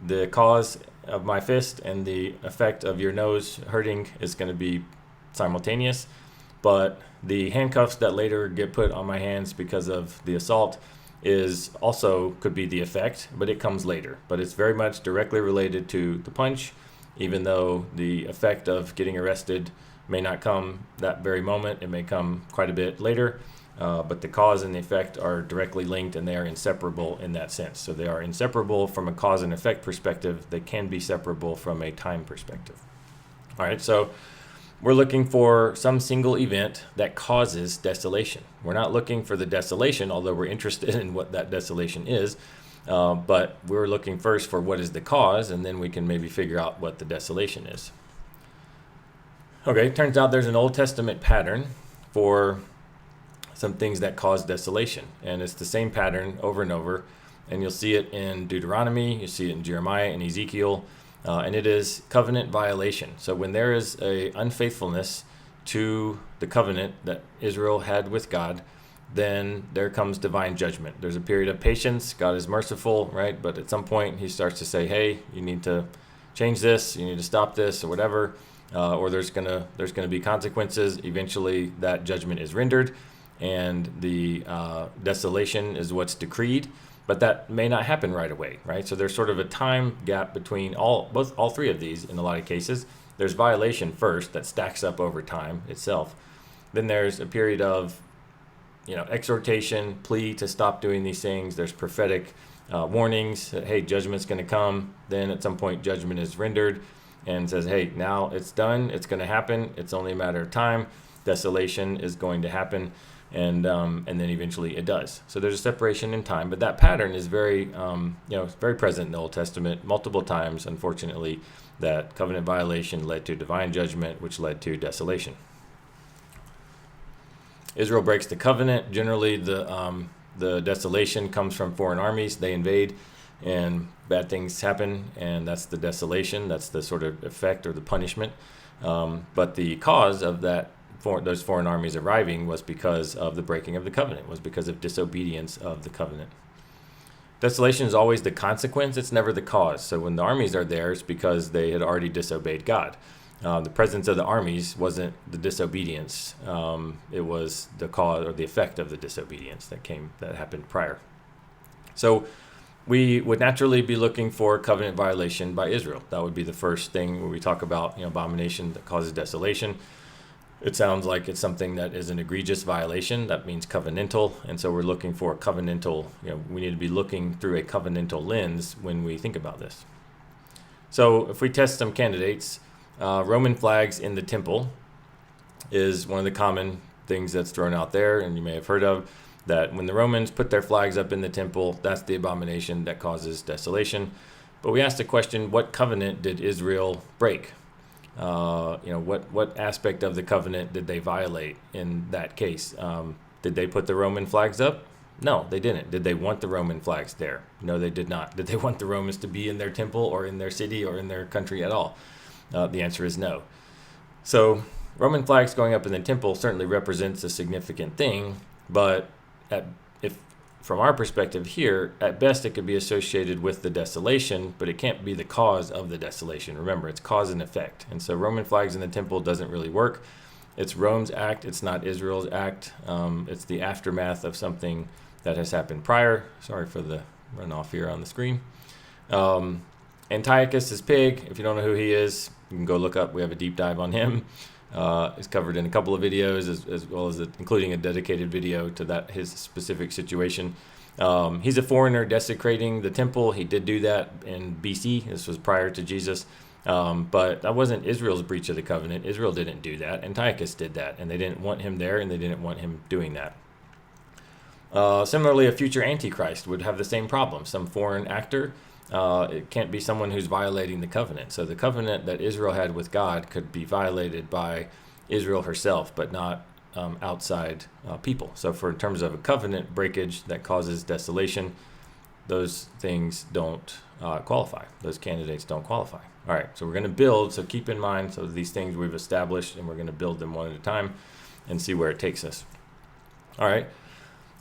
the cause of my fist and the effect of your nose hurting is going to be simultaneous, but the handcuffs that later get put on my hands because of the assault could be the effect, but it comes later. But it's very much directly related to the punch, even though the effect of getting arrested may not come that very moment. It may come quite a bit later, but the cause and the effect are directly linked, and they are inseparable in that sense. So they are inseparable from a cause and effect perspective. They can be separable from a time perspective. All right, so we're looking for some single event that causes desolation. We're not looking for the desolation, although we're interested in what that desolation is. But we're looking first for what is the cause, and then we can maybe figure out what the desolation is. Okay, turns out there's an Old Testament pattern for some things that cause desolation. And it's the same pattern over and over. And you'll see it in Deuteronomy, you see it in Jeremiah and Ezekiel. And it is covenant violation. So when there is a unfaithfulness to the covenant that Israel had with God, then there comes divine judgment. There's a period of patience. God is merciful, right? But at some point he starts to say, hey, you need to change this, you need to stop this, or whatever, or there's gonna be consequences. Eventually that judgment is rendered, and the desolation is what's decreed. But that may not happen right away, right? So there's sort of a time gap between all three of these in a lot of cases. There's violation first that stacks up over time itself. Then there's a period of, exhortation, plea to stop doing these things. There's prophetic warnings that, hey, judgment's going to come. Then at some point, judgment is rendered and says, hey, now it's done. It's going to happen. It's only a matter of time. Desolation is going to happen. And then eventually it does. So there's a separation in time, but that pattern is very, it's very present in the Old Testament. Multiple times, unfortunately, that covenant violation led to divine judgment, which led to desolation. Israel breaks the covenant. Generally, the desolation comes from foreign armies. They invade, and bad things happen, and that's the desolation. That's the sort of effect or the punishment. But the cause of that, those foreign armies arriving, was because of the breaking of the covenant, was because of disobedience of the covenant. Desolation is always the consequence, it's never the cause. So when the armies are there, it's because they had already disobeyed God. The presence of the armies wasn't the disobedience, it was the cause or the effect of the disobedience that happened prior. So we would naturally be looking for covenant violation by Israel. That would be the first thing when we talk about abomination that causes desolation. It sounds like it's something that is an egregious violation. That means covenantal. And so we're looking for a covenantal, we need to be looking through a covenantal lens when we think about this. So if we test some candidates, Roman flags in the temple is one of the common things that's thrown out there. And you may have heard of that when the Romans put their flags up in the temple, that's the abomination that causes desolation. But we asked the question, what covenant did Israel break? What aspect of the covenant did they violate in that case? Did they put the Roman flags up? No, they didn't. Did they want the Roman flags there? No, they did not. Did they want the Romans to be in their temple or in their city or in their country at all? The answer is no. So Roman flags going up in the temple certainly represents a significant thing, but from our perspective here, at best it could be associated with the desolation, but it can't be the cause of the desolation. Remember, it's cause and effect. And so Roman flags in the temple doesn't really work. It's Rome's act. It's not Israel's act. It's the aftermath of something that has happened prior. Sorry for the runoff here on the screen. Antiochus is pig. If you don't know who he is, you can go look up. We have a deep dive on him. It's covered in a couple of videos, as well as including a dedicated video to his specific situation. He's a foreigner desecrating the temple. He did do that in BC. This was prior to Jesus. But that wasn't Israel's breach of the covenant. Israel didn't do that. Antiochus did that, and they didn't want him there, and they didn't want him doing that. Similarly, a future Antichrist would have the same problem. Some foreign actor. It can't be someone who's violating the covenant. So the covenant that Israel had with God could be violated by Israel herself, but not outside people. So in terms of a covenant breakage that causes desolation, those things don't qualify. Those candidates don't qualify. All right, so we're going to build. So keep in mind, so these things we've established, and we're going to build them one at a time and see where it takes us. All right.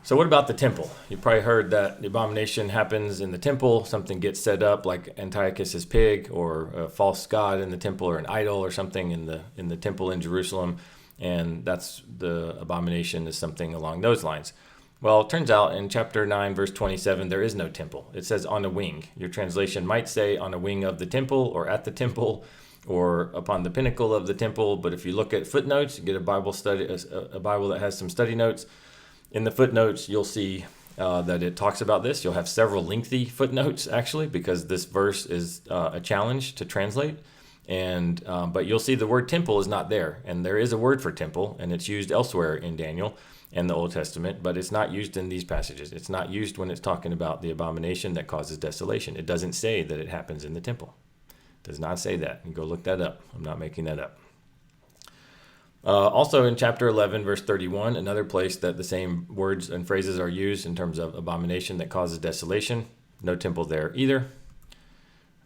So what about the temple? You probably heard that the abomination happens in the temple. Something gets set up like Antiochus's pig, or a false god in the temple, or an idol or something in the temple in Jerusalem. And that's the abomination, is something along those lines. Well, it turns out in chapter 9, verse 27, there is no temple. It says on a wing. Your translation might say on a wing of the temple, or at the temple, or upon the pinnacle of the temple. But if you look at footnotes, you get a Bible that has some study notes. In the footnotes, you'll see that it talks about this. You'll have several lengthy footnotes, actually, because this verse is a challenge to translate. But you'll see the word temple is not there. And there is a word for temple, and it's used elsewhere in Daniel and the Old Testament, but it's not used in these passages. It's not used when it's talking about the abomination that causes desolation. It doesn't say that it happens in the temple. It does not say that. You go look that up. I'm not making that up. Also in chapter 11, verse 31, another place that the same words and phrases are used in terms of abomination that causes desolation. No temple there either.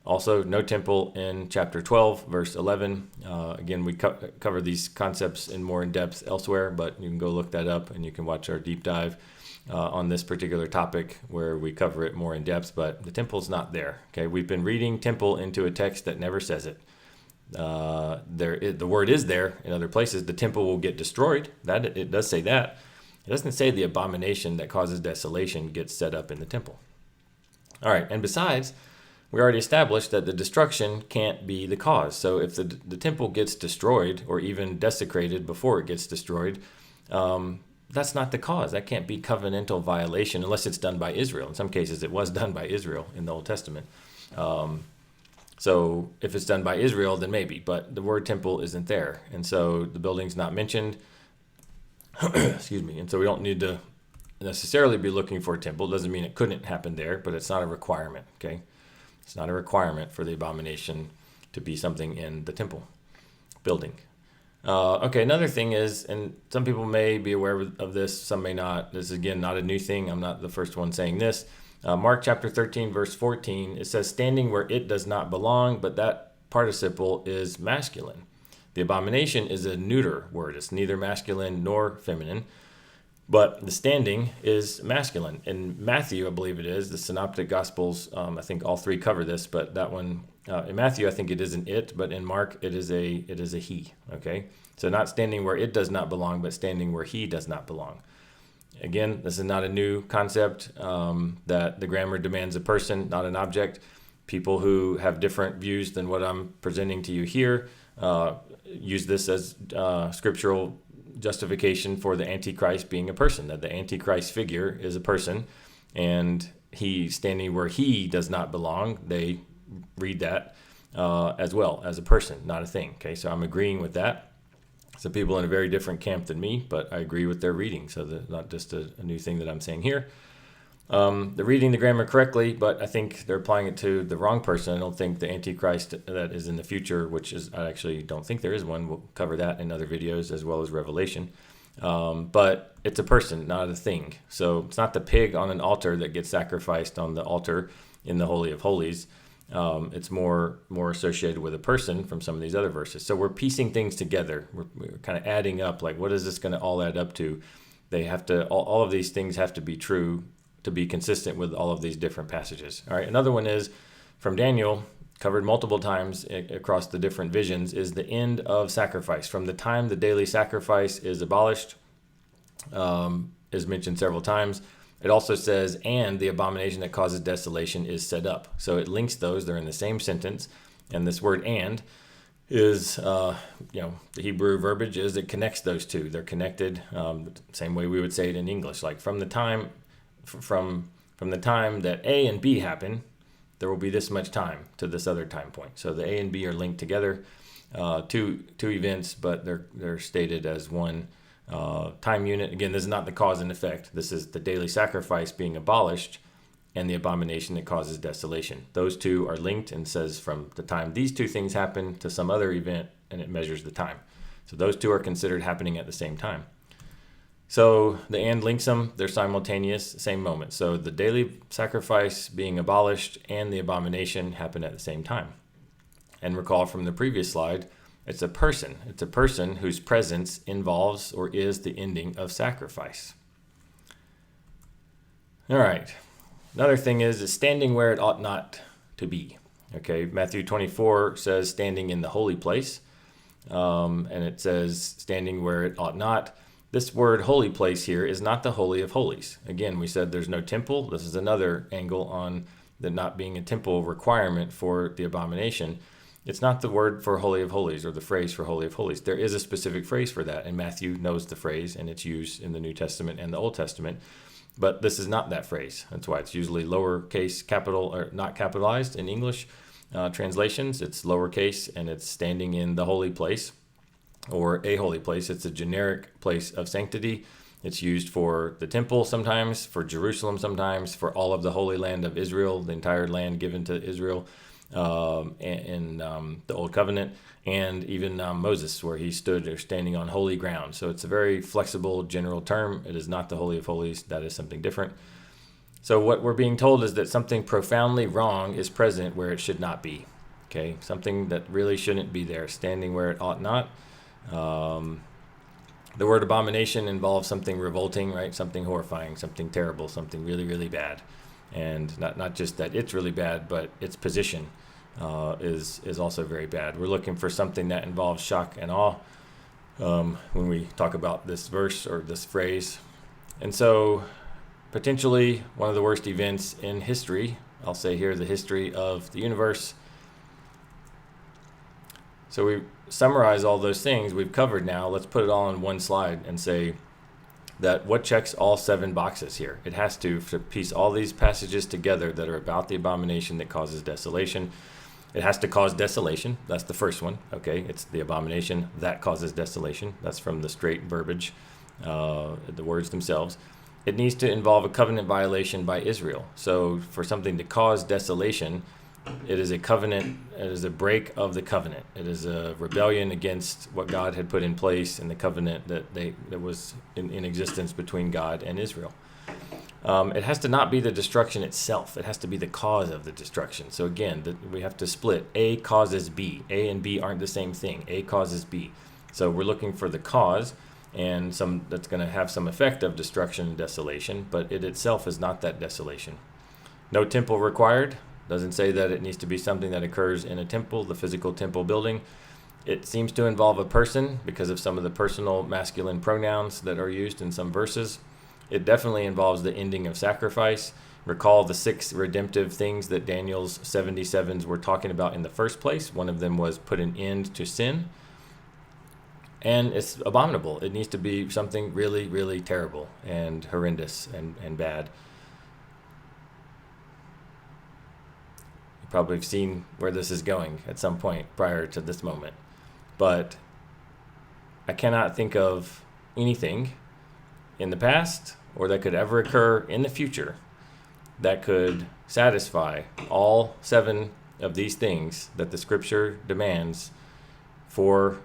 Also, no temple in chapter 12, verse 11. Again, we cover these concepts more in depth elsewhere, but you can go look that up, and you can watch our deep dive on this particular topic where we cover it more in depth, but the temple's not there. Okay, we've been reading temple into a text that never says it. The word is there in other places. The temple will get destroyed. That it does say that. It doesn't say the abomination that causes desolation gets set up in the temple. All right, and besides, we already established that the destruction can't be the cause. So if the temple gets destroyed, or even desecrated before it gets destroyed, that's not the cause. That can't be covenantal violation unless it's done by Israel. In some cases, it was done by Israel in the Old Testament. So if it's done by Israel, then maybe, but the word temple isn't there. And so the building's not mentioned. Excuse me. And so we don't need to necessarily be looking for a temple. It doesn't mean it couldn't happen there, but it's not a requirement, okay? It's not a requirement for the abomination to be something in the temple building. Okay, another thing is, and some people may be aware of this, some may not. This is, again, not a new thing. I'm not the first one saying this. Mark chapter 13, verse 14, it says, standing where it does not belong, but that participle is masculine. The abomination is a neuter word. It's neither masculine nor feminine, but the standing is masculine. In Matthew, I believe it is, the Synoptic Gospels, I think all three cover this, but that one, in Matthew, I think it is an it, but in Mark, it is a he, okay? So not standing where it does not belong, but standing where he does not belong. Again, this is not a new concept that the grammar demands a person, not an object. People who have different views than what I'm presenting to you here use this as scriptural justification for the Antichrist being a person, that the Antichrist figure is a person, and he standing where he does not belong, they read that as well, as a person, not a thing. Okay, so I'm agreeing with that. Some people in a very different camp than me, but I agree with their reading, so that's not just a new thing that I'm saying here. They're reading the grammar correctly, but I think they're applying it to the wrong person. I don't think the Antichrist that is in the future, which is, I actually don't think there is one. We'll cover that in other videos as well as Revelation. But it's a person, not a thing. So it's not the pig on an altar that gets sacrificed on the altar in the Holy of Holies. It's more associated with a person from some of these other verses. So we're piecing things together. We're kind of adding up, like, what is this going to all add up to? They have to, all of these things have to be true to be consistent with all of these different passages. All right, another one is from Daniel, covered multiple times across the different visions, is the end of sacrifice. From the time the daily sacrifice is abolished, is mentioned several times. It also says, and the abomination that causes desolation is set up. So it links those. They're in the same sentence. And this word and is, the Hebrew verbiage is it connects those two. They're connected, same way we would say it in English. Like from the time, from from the time that A and B happen, there will be this much time to this other time point. So the A and B are linked together, two events, but they're stated as one time unit. Again, this is not the cause and effect. This is the daily sacrifice being abolished and the abomination that causes desolation. Those two are linked and says from the time these two things happen to some other event, and it measures the time. So those two are considered happening at the same time. So the and links them, they're simultaneous, same moment. So the daily sacrifice being abolished and the abomination happen at the same time. And recall from the previous slide, it's a person. It's a person whose presence involves or is the ending of sacrifice. All right. Another thing is standing where it ought not to be. Okay, Matthew 24 says standing in the holy place, and it says standing where it ought not. This word holy place here is not the Holy of Holies. Again, we said there's no temple. This is another angle on the not being a temple requirement for the abomination. It's not the word for Holy of Holies or the phrase for Holy of Holies. There is a specific phrase for that, and Matthew knows the phrase, and it's used in the New Testament and the Old Testament. But this is not that phrase. That's why it's usually lowercase capital or not capitalized in English translations. It's lowercase and it's standing in the holy place or a holy place. It's a generic place of sanctity. It's used for the temple sometimes, for Jerusalem sometimes, for all of the Holy Land of Israel, the entire land given to Israel in the Old Covenant, and even Moses, where he stood or standing on holy ground. So it's a very flexible general term. It is not the Holy of Holies. That is something different. So what we're being told is that something profoundly wrong is present where it should not be. Okay, something that really shouldn't be there, standing where it ought not. The word abomination involves something revolting, right? Something horrifying, something terrible, something really, really bad. And not just that it's really bad, but its position is also very bad. We're looking for something that involves shock and awe when we talk about this verse or this phrase. And so potentially one of the worst events in history, I'll say here, the history of the universe. So we summarize all those things we've covered now. Let's put it all in one slide and say that what checks all 7 boxes here. It has to piece all these passages together that are about the abomination that causes desolation. It has to cause desolation. That's the first one. Okay, it's the abomination that causes desolation. That's from the straight verbiage, the words themselves. It needs to involve a covenant violation by Israel. So for something to cause desolation, it is a covenant. It is a break of the covenant. It is a rebellion against what God had put in place in the covenant that was in existence between God and Israel. It has to not be the destruction itself. It has to be the cause of the destruction. So again, we have to split. A causes B. A and B aren't the same thing. A causes B. So we're looking for the cause and some that's going to have some effect of destruction and desolation, but it itself is not that desolation. No temple required. Doesn't say that it needs to be something that occurs in a temple, the physical temple building. It seems to involve a person because of some of the personal masculine pronouns that are used in some verses. It definitely involves the ending of sacrifice. Recall the 6 redemptive things that Daniel's 77s were talking about in the first place. One of them was put an end to sin. And it's abominable. It needs to be something really, really terrible and horrendous and bad. Probably have seen where this is going at some point prior to this moment. But I cannot think of anything in the past or that could ever occur in the future that could satisfy all 7 of these things that the scripture demands for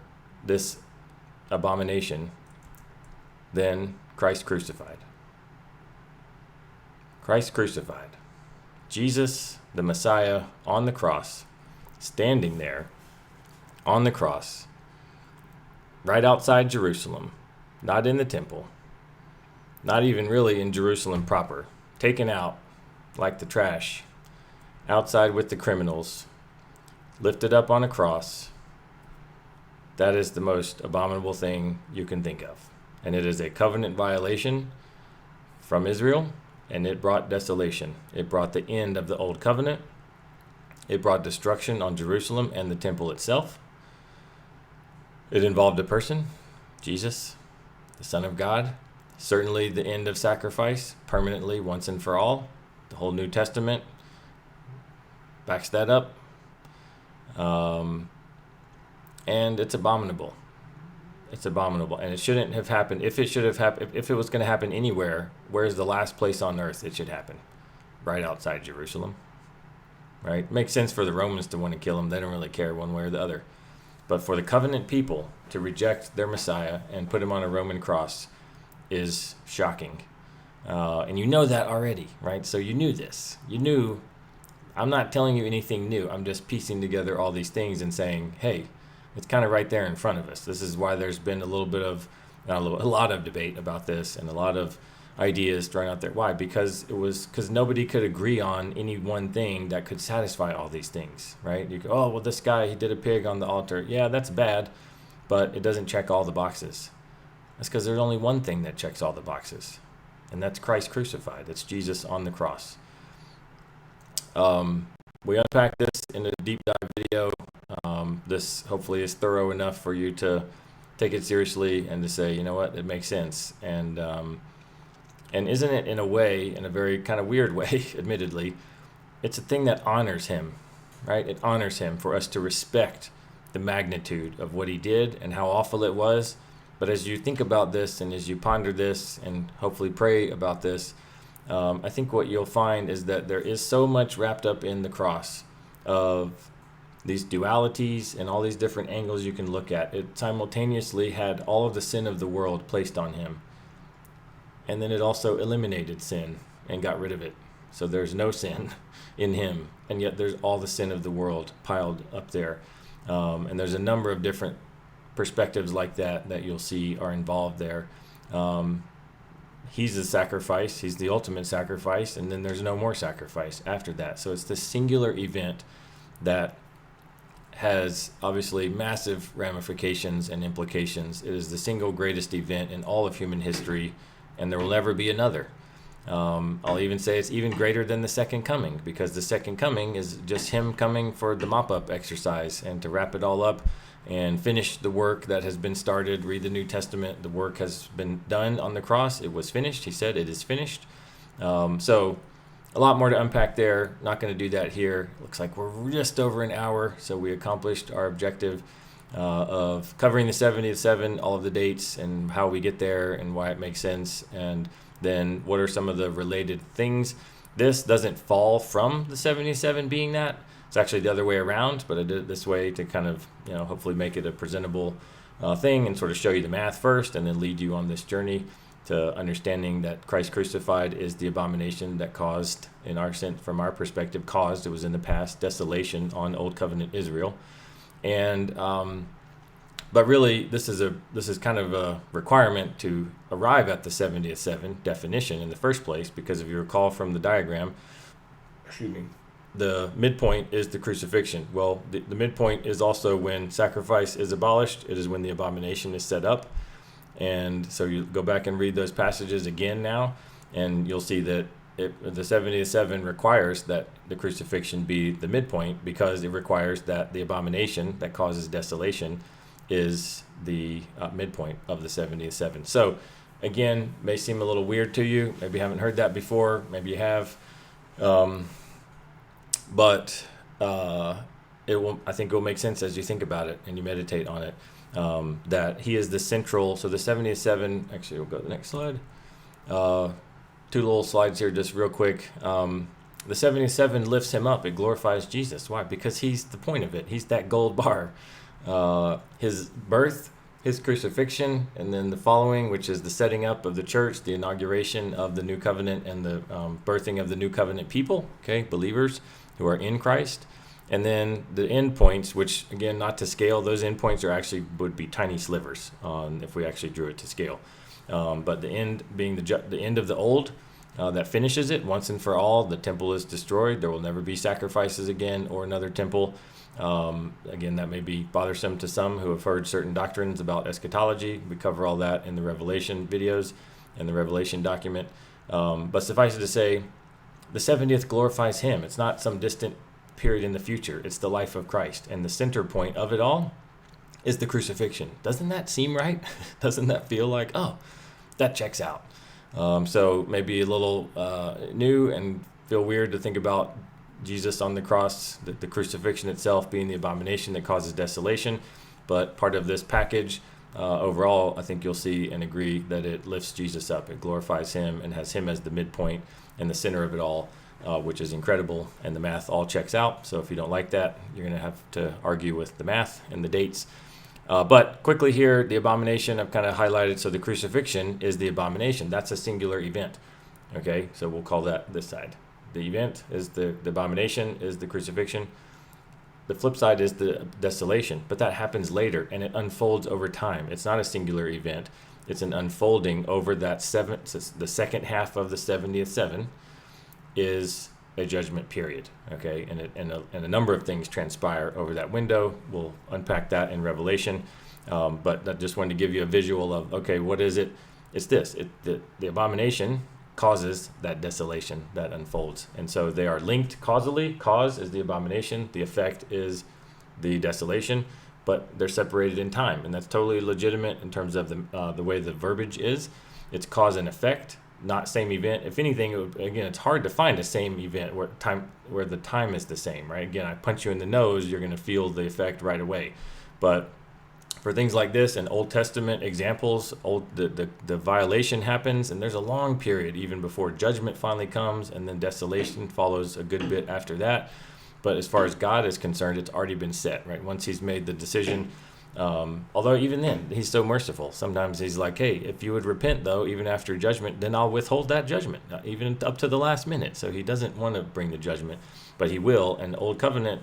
this abomination than Christ crucified. Christ crucified. Jesus, the Messiah, on the cross, standing there on the cross, right outside Jerusalem, not in the temple, not even really in Jerusalem proper, taken out like the trash, outside with the criminals, lifted up on a cross. That is the most abominable thing you can think of. And it is a covenant violation from Israel. And it brought desolation. It brought the end of the old covenant. It brought destruction on Jerusalem and the temple itself. It involved a person, Jesus, the Son of God. Certainly the end of sacrifice, permanently, once and for all. The whole New Testament backs that up. And it's abominable. It's abominable. And it shouldn't have happened. If it should have happened, if it was going to happen anywhere, where's the last place on earth it should happen? Right outside Jerusalem. Right? Makes sense for the Romans to want to kill him. They don't really care one way or the other. But for the covenant people to reject their Messiah and put him on a Roman cross is shocking. And you know that already, right? So you knew this. You knew. I'm not telling you anything new. I'm just piecing together all these things and saying, hey, it's kind of right there in front of us. This is why there's been a lot of debate about this and a lot of ideas thrown out there. Why? Because nobody could agree on any one thing that could satisfy all these things, right? You go, oh, well, this guy, he did a pig on the altar. Yeah, that's bad, but it doesn't check all the boxes. That's because there's only one thing that checks all the boxes, and that's Christ crucified. That's Jesus on the cross. We unpacked this in a deep dive video. This hopefully is thorough enough for you to take it seriously and to say, you know what, it makes sense. And isn't it in a very kind of weird way, admittedly, it's a thing that honors him, right? It honors him for us to respect the magnitude of what he did and how awful it was. But as you think about this and as you ponder this and hopefully pray about this, I think what you'll find is that there is so much wrapped up in the cross of these dualities and all these different angles you can look at. It simultaneously had all of the sin of the world placed on him. And then it also eliminated sin and got rid of it. So there's no sin in him. And yet there's all the sin of the world piled up there. And there's a number of different perspectives like that you'll see are involved there. He's the sacrifice. He's the ultimate sacrifice. And then there's no more sacrifice after that. So it's this singular event that has obviously massive ramifications and implications. It is the single greatest event in all of human history, and there will never be another. I'll even say it's even greater than the second coming, because the second coming is just him coming for the mop-up exercise and to wrap it all up and finish the work that has been started. Read the New Testament. The work has been done on the cross. It was finished. He said it is finished. So a lot more to unpack there. Not going to do that here. Looks like we're just over an hour, so we accomplished our objective of covering the 70th, all of the dates and how we get there and why it makes sense, and then what are some of the related things. This doesn't fall from the 77 being that. It's actually the other way around, but I did it this way to kind of, hopefully make it a presentable thing and sort of show you the math first and then lead you on this journey to understanding that Christ crucified is the abomination that caused, in our sense, from our perspective, it was in the past, desolation on Old Covenant Israel. And but really, this is kind of a requirement to arrive at the 70th definition in the first place, because if you recall from the diagram, the midpoint is the crucifixion. Well, the midpoint is also when sacrifice is abolished. It is when the abomination is set up. And so you go back and read those passages again now, and you'll see that the 70th requires that the crucifixion be the midpoint, because it requires that the abomination that causes desolation is the midpoint of the 70th. So again, may seem a little weird to you. Maybe you haven't heard that before. Maybe you have. But I think it will make sense as you think about it and you meditate on it, that he is the central. So the 70th, actually we'll go to the next slide. Two little slides here just real quick. The 70th lifts him up. It glorifies Jesus. Why? Because he's the point of it. He's that gold bar. His birth, his crucifixion, and then the following, which is the setting up of the church, the inauguration of the new covenant, and the birthing of the new covenant people, believers who are in Christ. And then the end points, which again, not to scale, those end points would be tiny slivers if we actually drew it to scale. But the end being the end of the old, that finishes it once and for all. The temple is destroyed. There will never be sacrifices again or another temple. Again, that may be bothersome to some who have heard certain doctrines about eschatology. We cover all that in the Revelation videos and the Revelation document. But suffice it to say, the 70th glorifies him. It's not some distant period in the future. It's the life of Christ. And the center point of it all is the crucifixion. Doesn't that seem right? Doesn't that feel like, oh, that checks out? So maybe a little new and feel weird to think about Jesus on the cross, the crucifixion itself being the abomination that causes desolation. But part of this package, overall, I think you'll see and agree that it lifts Jesus up. It glorifies him and has him as the midpoint and the center of it all, which is incredible. And the math all checks out. So if you don't like that, you're going to have to argue with the math and the dates. But quickly here, the abomination I've kind of highlighted. So the crucifixion is the abomination. That's a singular event. Okay, so we'll call that this side. The event is the abomination is the crucifixion. The flip side is the desolation, but that happens later and it unfolds over time. It's not a singular event. It's an unfolding over that the second half of the 70th seven is a judgment period. Okay, and a number of things transpire over that window. We'll unpack that in Revelation. But I just wanted to give you a visual of, okay, what is it? It's this. The abomination causes that desolation that unfolds. And so they are linked causally. Cause is the abomination. The effect is the desolation, but they're separated in time. And that's totally legitimate in terms of the way the verbiage is. It's cause and effect, not same event. If anything, again, it's hard to find a same event where the time is the same, right? Again, I punch you in the nose, you're going to feel the effect right away. But for things like this and Old Testament examples, the violation happens, and there's a long period even before judgment finally comes, and then desolation follows a good bit after that. But as far as God is concerned, it's already been set, right? Once he's made the decision, although even then, he's so merciful. Sometimes he's like, hey, if you would repent, though, even after judgment, then I'll withhold that judgment, even up to the last minute. So he doesn't want to bring the judgment, but he will. And the Old Covenant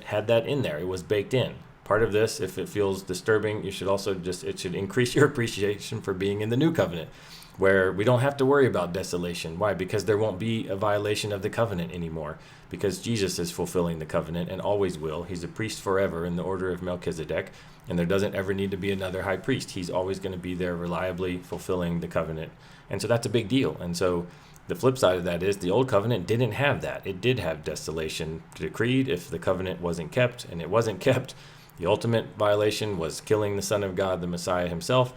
had that in there. It was baked in. Part of this, if it feels disturbing, you should also it should increase your appreciation for being in the New Covenant, where we don't have to worry about desolation. Why? Because there won't be a violation of the covenant anymore, because Jesus is fulfilling the covenant and always will. He's a priest forever in the order of Melchizedek, and there doesn't ever need to be another high priest. He's always going to be there reliably fulfilling the covenant. And so that's a big deal. And so the flip side of that is the Old Covenant didn't have that. It did have desolation decreed if the covenant wasn't kept, and it wasn't kept. The ultimate violation was killing the Son of God, the Messiah himself.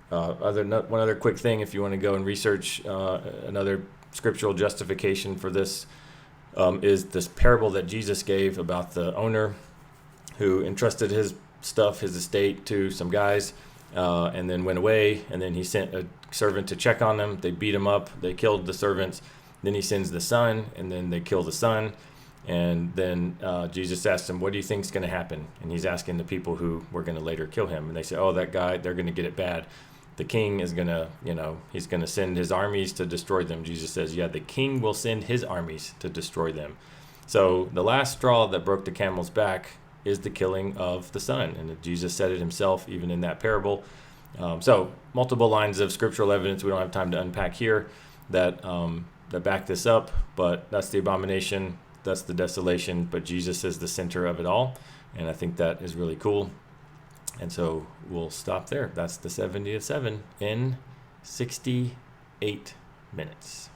One other quick thing, if you want to go and research another scriptural justification for this, is this parable that Jesus gave about the owner who entrusted his stuff, his estate, to some guys, and then went away. And then he sent a servant to check on them. They beat him up. They killed the servants. Then he sends the son, and then they kill the son. And then Jesus asked him, what do you think is going to happen? And he's asking the people who were going to later kill him. And they say, oh, that guy, they're going to get it bad. The king is going to, he's going to send his armies to destroy them. Jesus says, yeah, the king will send his armies to destroy them. So the last straw that broke the camel's back is the killing of the son. And Jesus said it himself, even in that parable. So multiple lines of scriptural evidence we don't have time to unpack here that back this up. But that's the abomination. That's the desolation, but Jesus is the center of it all, and I think that is really cool. And so we'll stop there. That's the 70th 7 in 68 minutes.